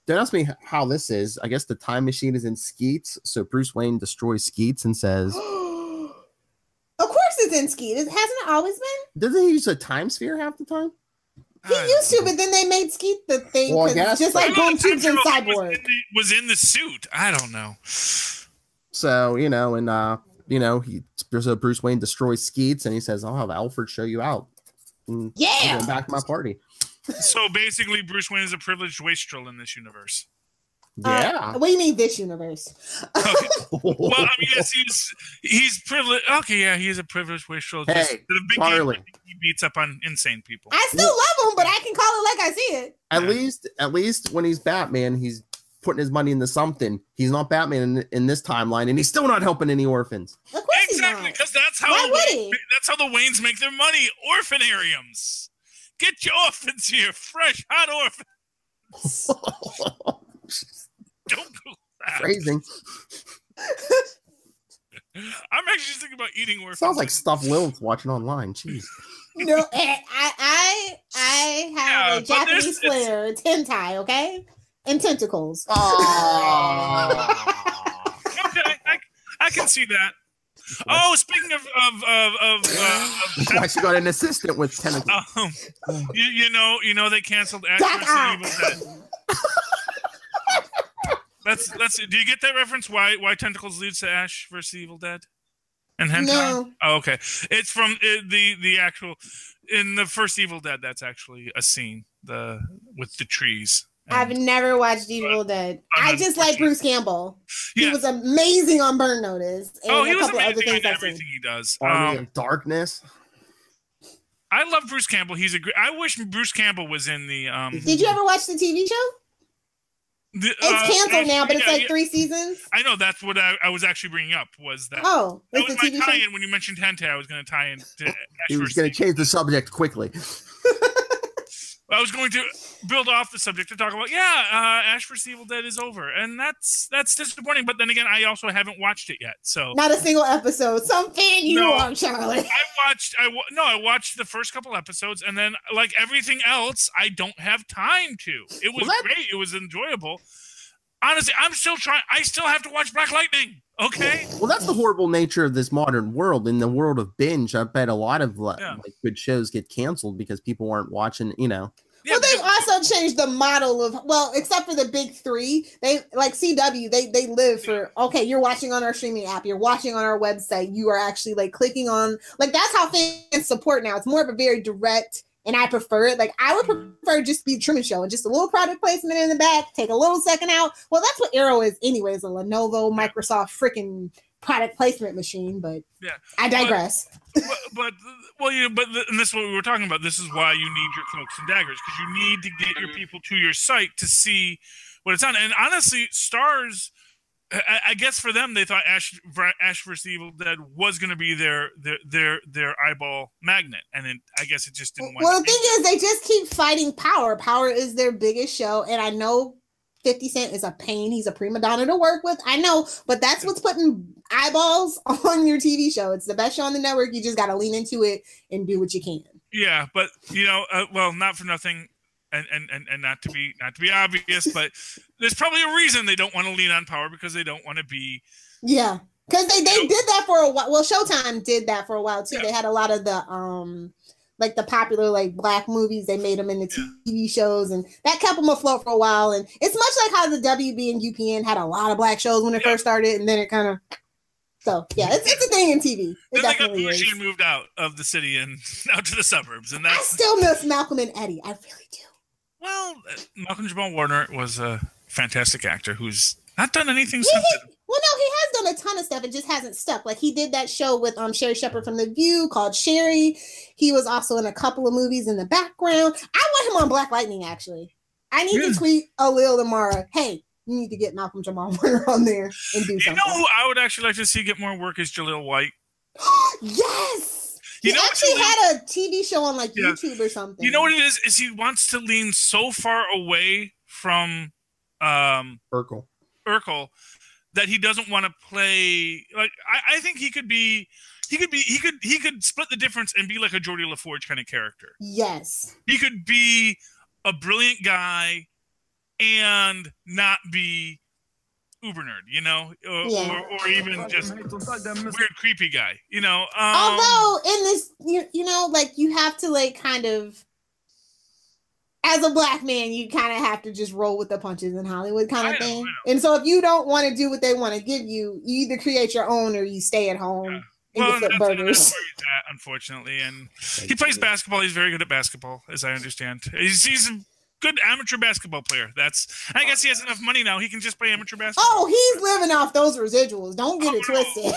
don't ask me how this is. I guess the time machine is in Skeets, so Bruce Wayne destroys Skeets and says, "Of course, it's in Skeets. Hasn't it always been? Doesn't he use a time sphere half the time?" He used to, but then they made Skeet the thing. Well, just like Boom Tubes and Cyborg was in the suit. I don't know. So you know, and you know, Bruce Wayne destroys Skeets, and he says, "I'll have Alfred show you out." And yeah, I'm back to my party. So basically, Bruce Wayne is a privileged wastrel in this universe. Yeah. What do you mean this universe? Okay. Well, I mean, yes, he's privileged. Okay, yeah, he is a privileged wastrel. Hey, the big Charlie. game, he beats up on insane people. I still love him, but I can call it like I see it. At least when he's Batman, he's putting his money into something. He's not Batman in this timeline, and he's still not helping any orphans. Of course exactly, because that's how the Waynes make their money. Orphanariums. Get your orphans here, fresh, hot orphans. Don't go that. Phrasing. I'm actually just thinking about eating orphans. Sounds like stuff Lilith's watching online. Jeez. No, I have a Japanese flair. It's hentai, okay, and tentacles. Oh. Okay, I can see that. Oh, speaking of why she got an assistant with tentacles? You know they canceled Ash vs. Evil Dead. That's. Do you get that reference? Why tentacles leads to Ash vs. Evil Dead? And hentai? No. Oh, okay. It's from the actual in the first Evil Dead. That's actually a scene with the trees. I've never watched Evil Dead. I just like Bruce Campbell. He was amazing on Burn Notice. And he was amazing on everything he does. Army of Darkness. I love Bruce Campbell. I wish Bruce Campbell was in the. Did you ever watch the TV show? It's canceled now, but it's like 3 seasons. I know, that's what I was actually bringing up. Was that? Oh, that was my tie-in when you mentioned hentai. I was going to tie in. He was going to change the subject quickly. I was going to build off the subject to talk about, Ash vs. Evil Dead is over, and that's disappointing. But then again, I also haven't watched it yet, so not a single episode. Some fan you are, Charlie. I watched the first couple episodes, and then like everything else, I don't have time to. It was great. It was enjoyable. Honestly, I'm still trying. I still have to watch Black Lightning. Okay. Well, that's the horrible nature of this modern world. In the world of binge, I bet a lot of like good shows get canceled because people aren't watching. You know. Well, they've also changed the model of except for the big 3. They like CW. They live for you're watching on our streaming app. You're watching on our website. You are actually like clicking on that's how fans support now. It's more of a very direct. And I prefer it. Like, I would prefer just to be a Truman Show and just a little product placement in the back, take a little second out. Well, that's what Arrow is anyways, a Lenovo, Microsoft freaking product placement machine, but yeah, I digress. But and this is what we were talking about. This is why you need your cloaks and daggers, because you need to get your people to your site to see what it's on. And honestly, stars, I guess for them, they thought Ash vs. Evil Dead was going to be their eyeball magnet, and I guess it just didn't. Well, the thing is, they just keep fighting Power. Power is their biggest show, and I know 50 Cent is a pain. He's a prima donna to work with. I know, but that's what's putting eyeballs on your TV show. It's the best show on the network. You just got to lean into it and do what you can. Yeah, but well, not for nothing. And not to be obvious, but there's probably a reason they don't want to lean on Power, because they don't want to be. Yeah, because they did that for a while. Well, Showtime did that for a while too. Yeah. They had a lot of the like the popular like black movies. They made them into TV shows, and that kept them afloat for a while. And it's much like how the WB and UPN had a lot of black shows when it first started, and then it kind of. So yeah, it's a thing in TV. It definitely is. She moved out of the city and out to the suburbs, and I still miss Malcolm and Eddie. I really do. Well, Malcolm Jamal Warner was a fantastic actor who's not done anything since. Well, no, he has done a ton of stuff. It just hasn't stuck. Like, he did that show with Sherry Shepherd from The View called Sherry. He was also in a couple of movies in the background. I want him on Black Lightning, actually. I need to tweet Alil tomorrow. Hey, you need to get Malcolm Jamal Warner on there and do something. You know who I would actually like to see get more work is Jaleel White. Yes! He actually had a TV show on like YouTube or something. You know what it is? Is he wants to lean so far away from Urkel that he doesn't want to play. Like I think he could split the difference and be like a Geordie LaForge kind of character. Yes, he could be a brilliant guy and not be uber nerd, or even just weird creepy guy, although in this like you have to like kind of, as a black man, you kind of have to just roll with the punches in Hollywood kind of thing. And so if you don't want to do what they want to give you, you either create your own or you stay at home and flip burgers. Unfortunately, and he plays basketball. He's very good at basketball, as I understand. He's a good amateur basketball player. I guess he has enough money now. He can just play amateur basketball. Oh, he's living off those residuals. Don't get it twisted. No.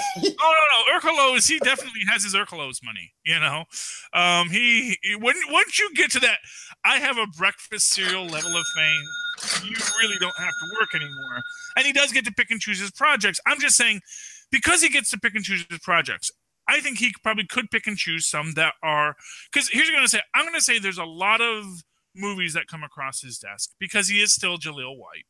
Urkelos, he definitely has his Urkelos money. Once you get to that, I have a breakfast cereal level of fame, you really don't have to work anymore. And he does get to pick and choose his projects. I'm just saying, because he gets to pick and choose his projects, I think he probably could pick and choose some that are, because here's what I'm going to say there's a lot of movies that come across his desk, because he is still Jaleel White.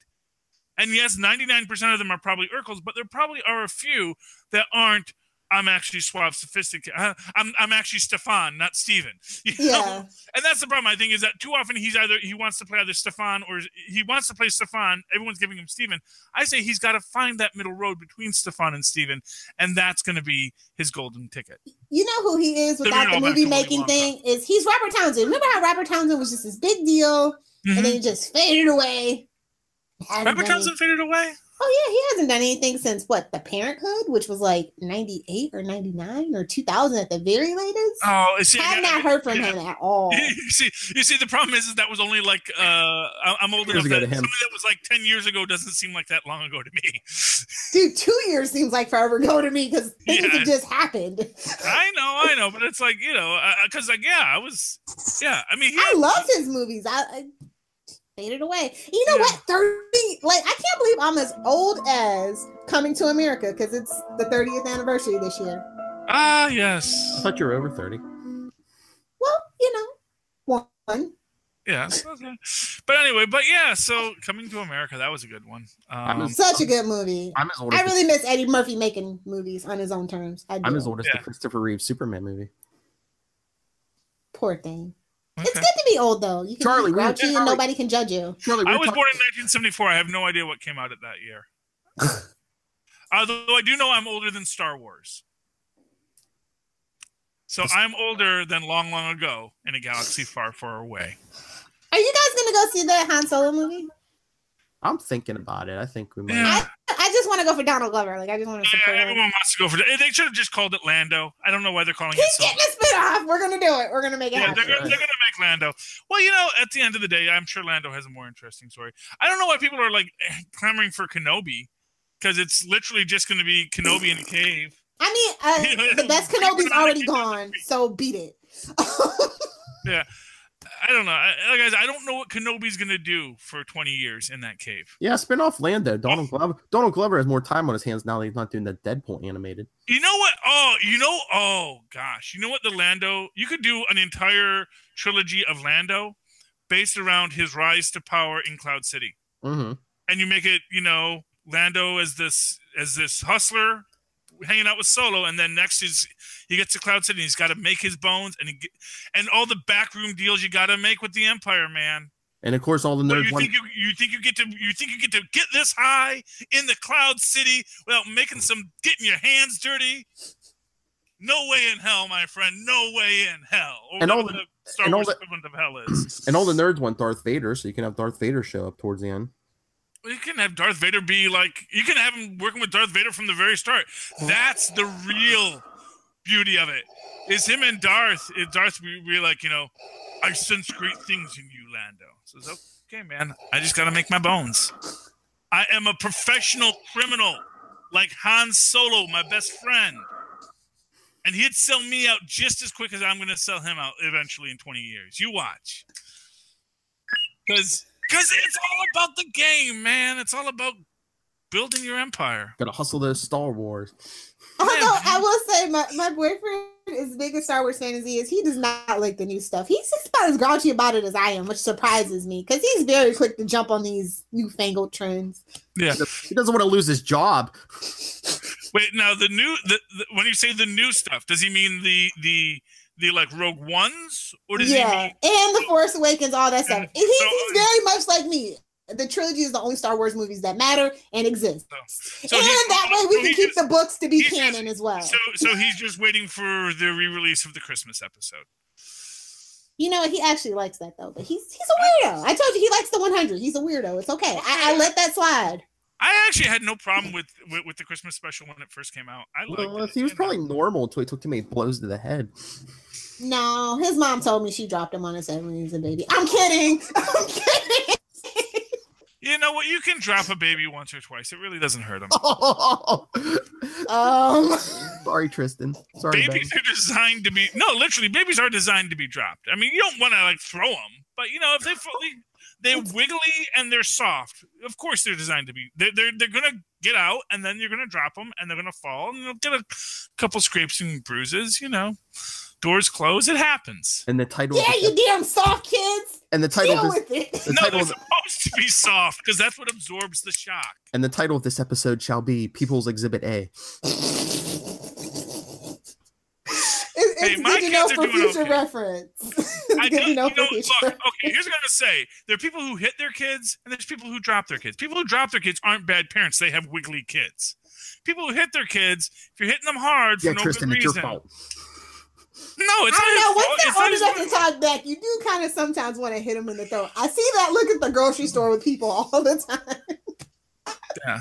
And yes, 99% of them are probably Urkels, but there probably are a few that aren't. I'm actually suave, sophisticated. I'm actually Stefan, not Steven. Yeah. And that's the problem, I think, is that too often he wants to play either Stefan or he wants to play Stefan. Everyone's giving him Steven. I say he's got to find that middle road between Stefan and Steven, and that's going to be his golden ticket. You know who he is without the movie making thing? Is he's Robert Townsend. Remember how Robert Townsend was just this big deal, and then he just faded away? Robert Townsend faded away? Oh, yeah, he hasn't done anything since, The Parenthood, which was like 98 or 99 or 2000 at the very latest. Oh, I've not heard from him at all. You see, the problem is that was only like, I'm old enough that something that was like 10 years ago doesn't seem like that long ago to me. Dude, 2 years seems like forever ago to me, because things have just happened. I know, but it's like, because I loved his movies. I faded away. You know what? 30. Like, I can't believe I'm as old as Coming to America, because it's the 30th anniversary this year. Ah, yes. I thought you were over 30. Well, one. Yeah. Okay. But anyway, so Coming to America, that was a good one. Such a good movie. I really miss Eddie Murphy making movies on his own terms. I'm as old as the Christopher Reeve Superman movie. Poor thing. Okay. It's good to be old, though. You can be grouchy and nobody can judge you. Charlie, I was born in 1974. I have no idea what came out at that year. Although I do know I'm older than Star Wars. So I'm older than long, long ago in a galaxy far, far away. Are you guys going to go see the Han Solo movie? I'm thinking about it. I think we might. Yeah. I just want to go for Donald Glover. Like, I just want to support him. Everyone wants to go for it. They should have just called it Lando. I don't know why they're calling it He's getting a spin-off. We're going to do it. We're going to make it happen. They're going to make Lando. Well, at the end of the day, I'm sure Lando has a more interesting story. I don't know why people are, like, clamoring for Kenobi. because it's literally just going to be Kenobi in a cave. I mean, the best Kenobi's already gone, so beat it. Yeah. I don't know. Guys, I don't know what Kenobi's going to do for 20 years in that cave. Yeah, spin off Lando. Donald Glover has more time on his hands now that he's not doing the Deadpool animated. You know what? Oh gosh. You know what? The Lando, you could do an entire trilogy of Lando based around his rise to power in Cloud City. Mm-hmm. And you make it, Lando as this hustler hanging out with Solo, and then next he gets to Cloud City and he's got to make his bones and all the backroom deals you got to make with the Empire, man. And of course, all the nerds. You think you get to get this high in the Cloud City without getting your hands dirty? No way in hell, my friend. No way in hell. Or and all the Star Wars equivalent of hell is. And all the nerds want Darth Vader, so you can have Darth Vader show up towards the end. You can have Darth Vader be like, you can have him working with Darth Vader from the very start. That's the real beauty of it. Is him and Darth be like, I sense great things in you, Lando. So it's okay, man. I just got to make my bones. I am a professional criminal, like Han Solo, my best friend. And he'd sell me out just as quick as I'm going to sell him out eventually in 20 years. You watch. Because it's all about the game, man. It's all about building your empire. Gotta hustle those Star Wars. Although I will say, my boyfriend, as big a Star Wars fan as he is, he does not like the new stuff. He's just about as grouchy about it as I am, which surprises me because he's very quick to jump on these newfangled trends. Yeah, he doesn't want to lose his job. Wait, now when you say the new stuff, does he mean the like Rogue Ones, or does he mean and the Force Awakens, all that stuff? He's very much like me. The trilogy is the only Star Wars movies that matter and exist, and that way we can keep the books to be canon as well. So he's just waiting for the re-release of the Christmas episode. He actually likes that though, but he's a weirdo. I told you he likes the 100. He's a weirdo. It's okay. I let that slide. I actually had no problem with the Christmas special when it first came out. He was probably normal until he took too many blows to the head. No, his mom told me she dropped him on his head when he was a baby. I'm kidding. You know what? You can drop a baby once or twice. It really doesn't hurt him. Sorry, Tristan. Sorry, babies are designed to be literally. Babies are designed to be dropped. I mean, you don't want to throw them, but if they're wiggly and they're soft. Of course, they're designed to be. They're gonna get out, and then you're gonna drop them, and they're gonna fall, and they'll get a couple scrapes and bruises. Doors close. It happens. And the title. Yeah, you damn soft kids. And the title. Deal with it. They're supposed to be soft because that's what absorbs the shock. And the title of this episode shall be People's Exhibit A. It's good to know for future reference. Look, okay, here's what I'm going to say. There are people who hit their kids, and there's people who drop their kids. People who drop their kids aren't bad parents. They have wiggly kids. People who hit their kids, if you're hitting them hard for no Tristan, good it's reason. Your fault. No, it's I don't know. Once it's they're old enough to talk back, you do kind of sometimes want to hit them in the throat. I see that look at the grocery store with people all the time. Yeah.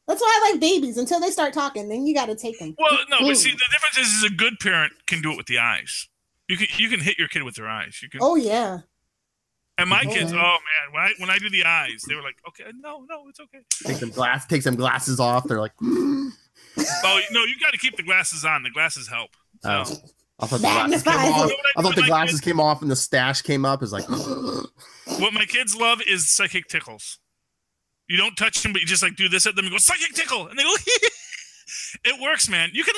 That's why I like babies. Until they start talking, then you got to take them. Well, no, but see, the difference is a good parent can do it with the eyes. You can hit your kid with their eyes. You can. Oh yeah. And my kids, oh man, when I do the eyes, they were like, okay, no, it's okay. Take some glasses off. They're like. Oh no, you got to keep the glasses on. The glasses help. So. I thought the glasses came off and the stash came up. It's like. What my kids love is psychic tickles. You don't touch them, but you just do this at them and go psychic tickle, and they go. It works, man. You can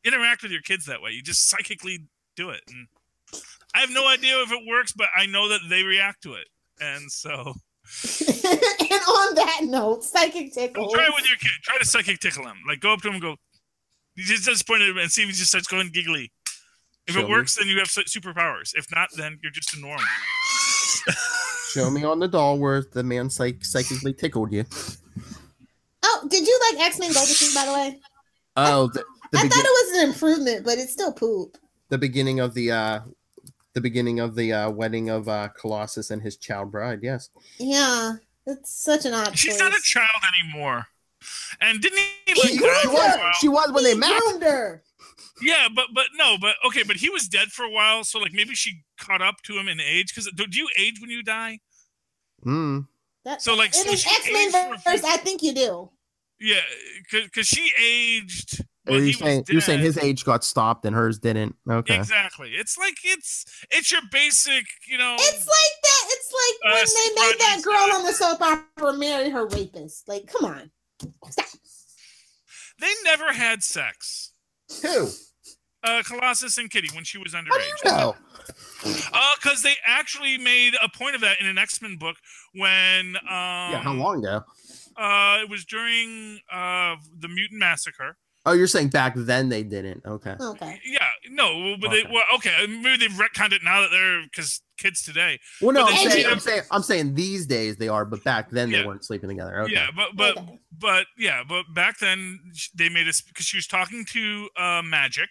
interact with your kids that way. You just psychically do it, and I have no idea if it works, but I know that they react to it, and so. And on that note, psychic tickle. Try it with your kid. Try to psychic tickle him. Go up to him and go. You just point at him and see if he just starts going giggly. If it works, then you have superpowers. If not, then you're just a normal. Show me on the doll where the man psychically tickled you. Oh, did you like X-Men Go to Sleep, by the way? Oh, I thought it was an improvement, but it's still poop. The beginning of the wedding of Colossus and his child bride. Yes. Yeah, it's such an odd. She's choice. not a child anymore. And didn't he? She was when they met. Her. Yeah, but okay, but he was dead for a while, so maybe she caught up to him in age. Because do you age when you die? Hmm. So in the X-Men verse, I think you do. Yeah, because she aged. Or you're saying his age got stopped and hers didn't. Okay. Exactly. It's like it's your basic, It's like that. It's like when they made that girl on the soap opera marry her rapist. Like, come on. Stop. They never had sex. Who? Colossus and Kitty when she was underage. How do you know? Because they actually made a point of that in an X-Men book when. How long ago? It was during the Mutant Massacre. Oh, you're saying back then they didn't. Okay. Yeah, no, but maybe they've retconned it now that they're because kids today. Well, no, I'm saying these days they are, but back then they weren't sleeping together. Okay. Yeah, but back then they made us because she was talking to Magic.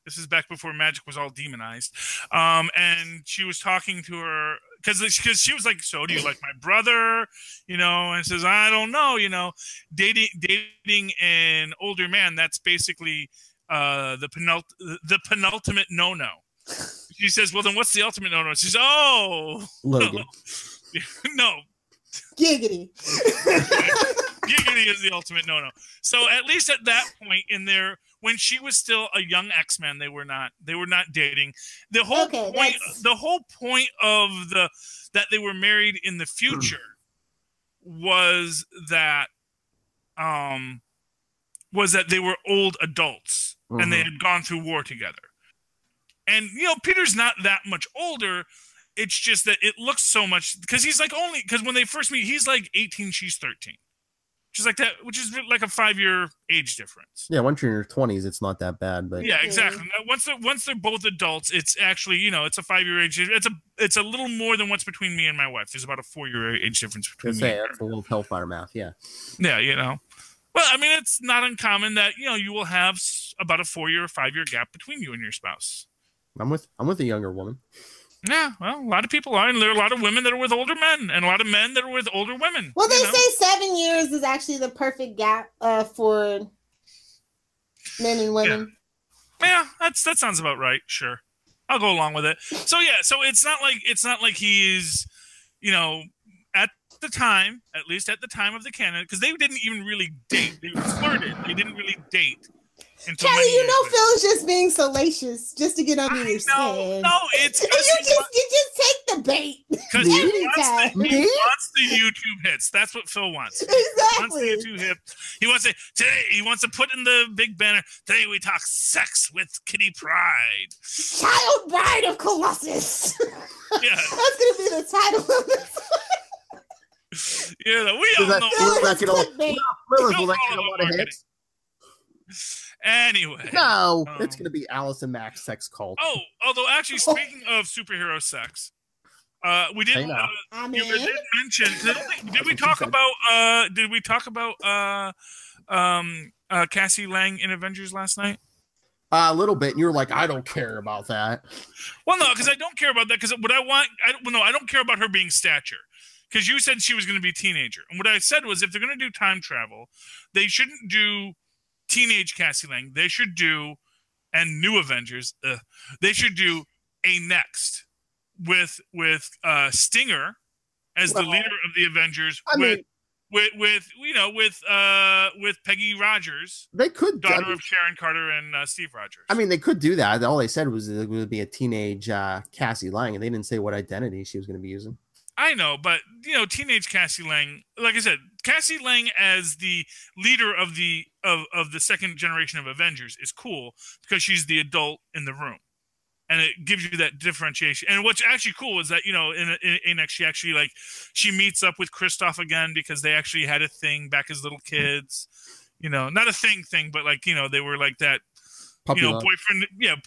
This is back before Magic was all demonized, and she was talking to her because she was like, "So do you like my brother?" And says, "I don't know." Dating an older man, that's basically the penultimate no. She says, "Well, then what's the ultimate no?" She says, "Oh, Logan." No. Giggity. Giggity is the ultimate no. So at least at that point in there, when she was still a young X-Men, they were not dating. The whole point of that they were married in the future was that they were old adults and they had gone through war together. And Peter's not that much older. It's just that it looks so much because he's like because when they first meet, he's like 18, she's 13. Just like that, which is like a 5-year age difference. Yeah, once you're in your 20s, it's not that bad. But yeah, exactly. Once they're both adults, it's actually it's a 5-year age. It's a little more than what's between me and my wife. There's about a 4-year age difference between me. That's a little hellfire math. Yeah. Yeah, Well, I mean, it's not uncommon that you will have about a 4-year or 5-year gap between you and your spouse. I'm with a younger woman. Yeah, well, a lot of people are, and there are a lot of women that are with older men, and a lot of men that are with older women. Well, they say 7 years is actually the perfect gap for men and women. Yeah, that sounds about right. Sure, I'll go along with it. So yeah, so it's not like he's, at the time, at least at the time of the canon, because they didn't even really date. They flirted. They didn't really date. Kelly, Phil's just being salacious just to get under your skin. No, it's you just take the bait. Because he wants the YouTube hits. That's what Phil wants. Exactly. He wants the YouTube hit. He wants to put in the big banner. Today we talk sex with Kitty Pryde. Child Bride of Colossus. Yeah. That's gonna be the title of this. Yeah, we all know. Will that get a lot of hits? Anyway. No, it's going to be Allison Mack sex cult. Oh, although actually, speaking of superhero sex, we didn't mention. Did we talk about Cassie Lang in Avengers last night? A little bit, and you were like, I don't care about that. Well, no, because I don't care about that. Because what I don't care about her being stature. Because you said she was going to be a teenager, and what I said was, if they're going to do time travel, they shouldn't do teenage Cassie Lang. They should do, and New Avengers. They should do a next with Stinger as the leader of the Avengers. With Peggy Rogers, they could daughter of Sharon Carter and Steve Rogers. I mean, they could do that. All they said was it would be a teenage Cassie Lang, and they didn't say what identity she was going to be using. I know, but teenage Cassie Lang, like I said, Cassie Lang as the leader of the second generation of Avengers is cool because she's the adult in the room, and it gives you that differentiation. And what's actually cool is that she meets up with Kristoff again because they actually had a thing back as little kids. Not a thing, but they were like that. Puppy love.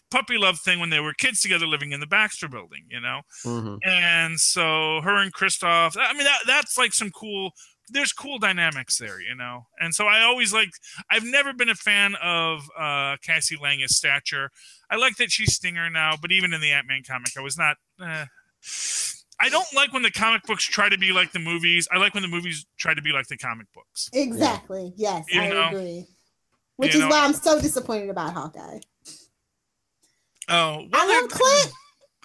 Puppy love thing when they were kids together living in the Baxter building, And so her and Kristoff, I mean, that's like some cool, there's cool dynamics there, And so I've never been a fan of Cassie Lang as stature. I like that she's Stinger now, but even in the Ant-Man comic, I was not, I don't like when the comic books try to be like the movies. I like when the movies try to be like the comic books. Exactly. Yes, I agree. Which is why I'm so disappointed about Hawkeye. Oh, well, I love Clint,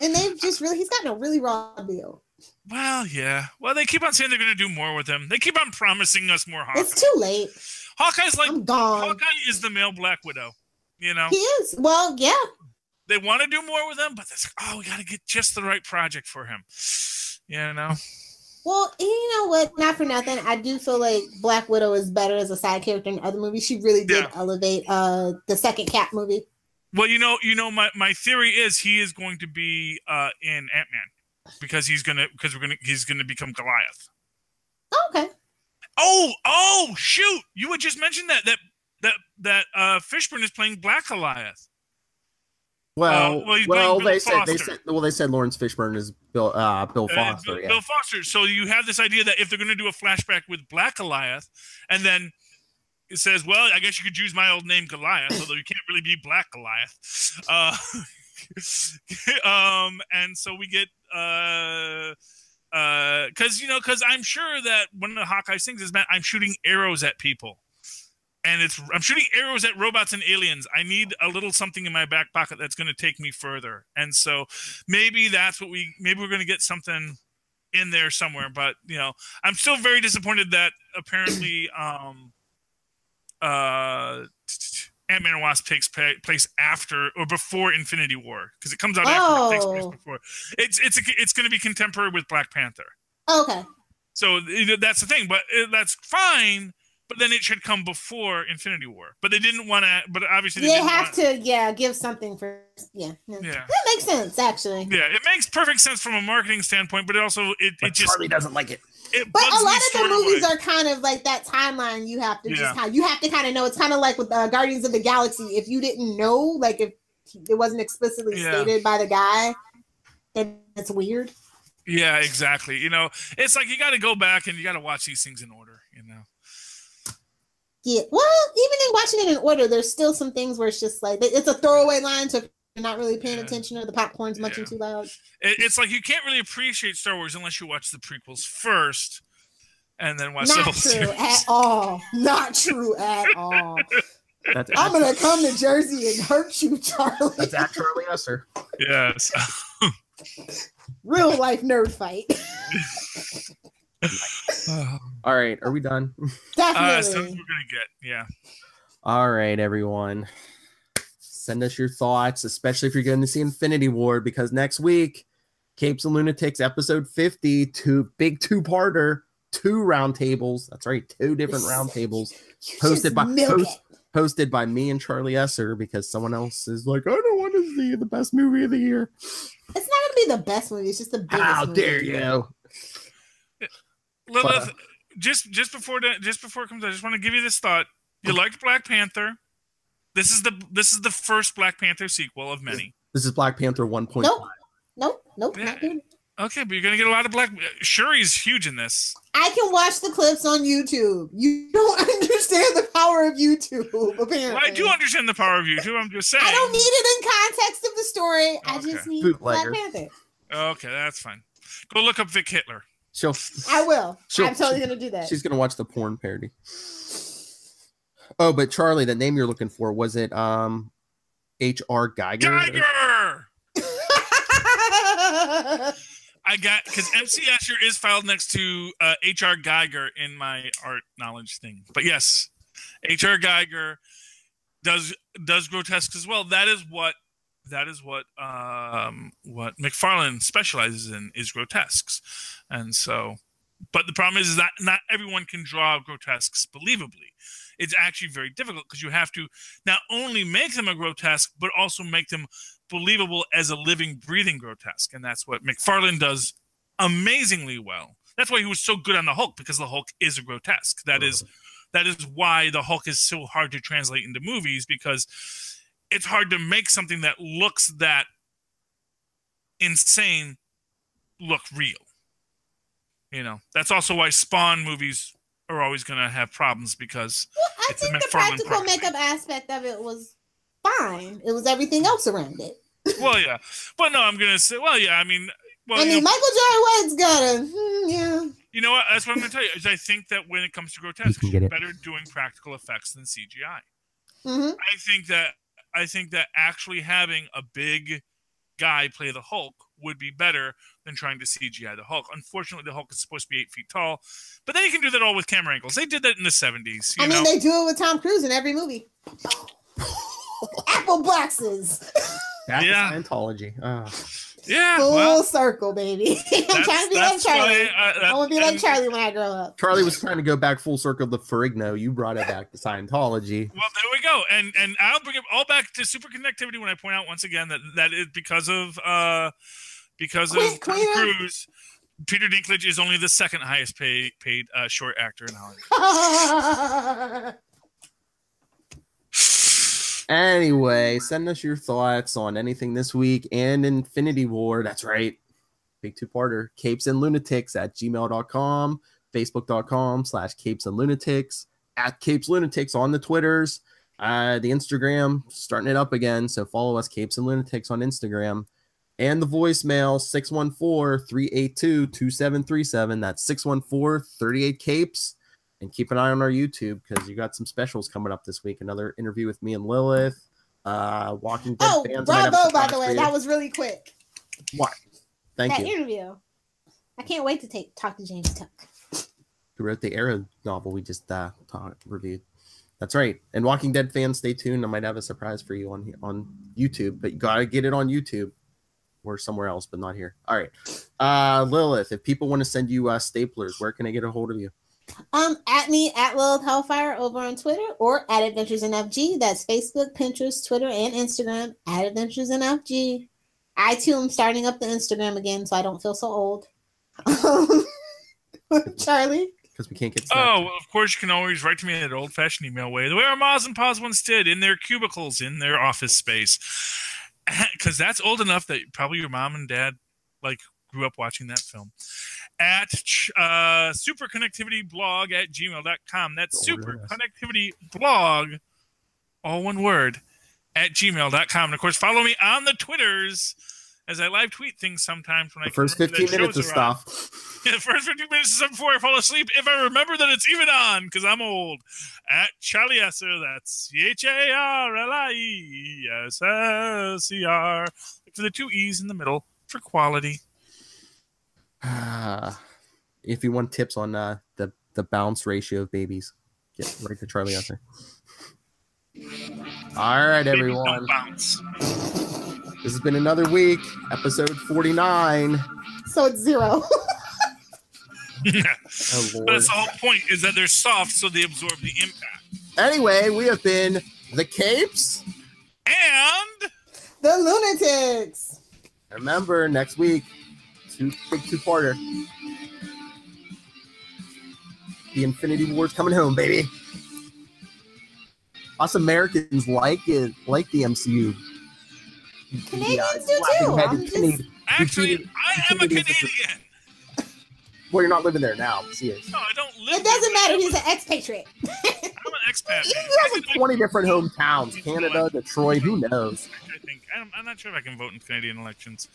and he's gotten a really raw deal. Well, yeah. Well, they keep on saying they're going to do more with him. They keep on promising us more Hawkeye. It's too late. Hawkeye's like I'm gone. Hawkeye is the male Black Widow. You know, He is. Well, yeah. they want to do more with him, but it's like, oh, we got to get just the right project for him. You know. Well, you know what? Not for nothing. I do feel like Black Widow is better as a side character in other movies. She really did elevate the second Cap movie. Well, you know, my theory is he is going to be in Ant-Man because he's gonna become Goliath. Okay. Oh, shoot! You had just mentioned that Fishburne is playing Black Goliath. They said Lawrence Fishburne is Bill Foster. Bill Foster. So you have this idea that if they're going to do a flashback with Black Goliath, and then it says, well, I guess you could use my old name Goliath, although you can't really be Black Goliath. And so we get because I'm sure that one of the Hawkeye things is, man, I'm shooting arrows at people. And I'm shooting arrows at robots and aliens. I need a little something in my back pocket that's going to take me further. And so maybe we're going to get something in there somewhere. But, you know, I'm still very disappointed that apparently Ant-Man and Wasp takes place after or before Infinity War, because it comes out after, it takes place before. It's going to be contemporary with Black Panther. Okay. So that's the thing, but that's fine. But then it should come before Infinity War. But they didn't want to. But obviously they have to give something for. Yeah. That makes sense, actually. Yeah, it makes perfect sense from a marketing standpoint, but it also it just Charlie doesn't like it. But a lot of the movies are kind of like that timeline. You have to you have to kind of know. It's kind of like with Guardians of the Galaxy. If you didn't know, like if it wasn't explicitly stated by the guy, then it's weird. Yeah, exactly. You know, it's like you got to go back and you got to watch these things in order. You know. Yeah, well, even in watching it in order, there's still some things where it's just like it's a throwaway line, so if you're not really paying attention or the popcorn's munching too loud. It's like you can't really appreciate Star Wars unless you watch the prequels first, and then watch the whole series. Not true at all. I'm gonna come to Jersey and hurt you, Charlie. That's at Charlie Esser. Yes. Real life nerd fight. All right, are we done? Definitely. So we're gonna get All right, everyone. Send us your thoughts, especially if you're going to see Infinity War, because next week, Capes and Lunatics episode 50, big two-parter, 2 roundtables. That's right, 2 different roundtables hosted by me and Charlie Esser, because someone else is like, I don't want to see the best movie of the year. It's not going to be the best movie. It's just the biggest How movie. dare you? Just before it comes out, I just want to give you this thought. You liked Black Panther. This is the first Black Panther sequel of many. This is Black Panther 1.5. Nope. Yeah. Not good. Okay, but you're gonna get a lot of Shuri's huge in this. I can watch the clips on YouTube. You don't understand the power of YouTube, apparently. Well, I do understand the power of YouTube. I'm just saying. I don't need it in context of the story. Okay. I just need Black Panther. Okay, that's fine. Go look up Vic Hitler. I will. I'm totally going to do that. She's going to watch the porn parody. Oh, but Charlie, the name you're looking for, was it H.R. Geiger? Geiger! I got, because MC Escher is filed next to H.R. Geiger in my art knowledge thing. But yes, H.R. Geiger does grotesque as well. That is what McFarlane specializes in, is grotesques. And so, but the problem is that not everyone can draw grotesques believably. It's actually very difficult because you have to not only make them a grotesque, but also make them believable as a living, breathing grotesque. And that's what McFarlane does amazingly well. That's why he was so good on the Hulk, because the Hulk is a grotesque. That is why the Hulk is so hard to translate into movies, because it's hard to make something that looks that insane look real. You know, that's also why Spawn movies are always going to have problems, because I think the practical makeup aspect of it was fine. It was everything else around it. Well, yeah. But no, I'm going to say, well, yeah, I mean, Michael J. White's got yeah. You know what? That's what I'm going to tell you. Is I think that when it comes to grotesque, you're better doing practical effects than CGI. Mm-hmm. I think that actually having a big guy play the Hulk would be better, than trying to CGI the Hulk. Unfortunately, the Hulk is supposed to be 8 feet tall, but then you can do that all with camera angles. They did that in the 70s. I mean, they do it with Tom Cruise in every movie. Apple boxes. Back to Scientology. Yeah, full circle, baby. I'm trying to be like Charlie. I want to be like Charlie when I grow up. Charlie was trying to go back full circle to Ferrigno. You brought it back to Scientology. Well, there we go. And I'll bring it all back to super connectivity when I point out once again that is because of Tom Cruise. Peter Dinklage is only the second highest paid short actor in Hollywood. Anyway, send us your thoughts on anything this week and Infinity War. That's right. Big two-parter. Capes and Lunatics at gmail.com, facebook.com/Capes and Lunatics, at Capes Lunatics on the Twitters, the Instagram, starting it up again. So follow us, Capes and Lunatics on Instagram. And the voicemail, 614-382-2737. That's 614-38-CAPES. And keep an eye on our YouTube because you got some specials coming up this week. Another interview with me and Lilith. Walking Dead fans. Bravo, by the way. That was really quick. What? Thank you. That interview. I can't wait to talk to James Tuck. Who wrote the Arrow novel we just reviewed. That's right. And Walking Dead fans, stay tuned. I might have a surprise for you on YouTube, but you got to get it on YouTube or somewhere else, but not here. All right. Lilith, if people want to send you staplers, where can I get a hold of you? At me at Lilith Hellfire over on Twitter or at Adventures in FG. That's Facebook, Pinterest, Twitter, and Instagram at Adventures in FG. I too am starting up the Instagram again, so I don't feel so old. Charlie, because we can't get. Oh, well, of course you can always write to me in an old-fashioned email way, the way our Moz and Paz once did in their cubicles in their office space, because that's old enough that probably your mom and dad grew up watching that film. At superconnectivityblog@gmail.com. That's superconnectivityblog, all one word, at gmail.com. And of course, follow me on the Twitters as I live tweet things sometimes when I first 15 minutes of stuff. Yeah, the first 15 minutes before I fall asleep, if I remember that it's even on, because I'm old. At Charlie Esser, that's CharlieSSER. For the 2 E's in the middle for quality. If you want tips on the bounce ratio of babies, get right to Charlie Esser. All right, everyone. This has been another week, episode 49. So it's 0. Oh, Lord. But that's the whole point, is that they're soft, so they absorb the impact. Anyway, we have been the Capes and the Lunatics. Remember, next week, big two-parter. The Infinity War's coming home, baby. Us Americans like the MCU. Canadians do too. Actually, I am a Canadian. Well, you're not living there now. See it. No, I don't live. It doesn't matter. He's an expatriate. I'm an expat. You have like 20 different hometowns. Canada, Detroit. Who knows? I'm not sure if I can vote in Canadian elections.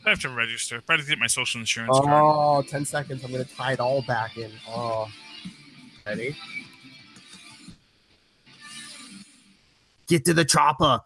I have to register. Probably get my social insurance card. Oh, 10 seconds. I'm going to tie it all back in. Oh, ready? Get to the chopper.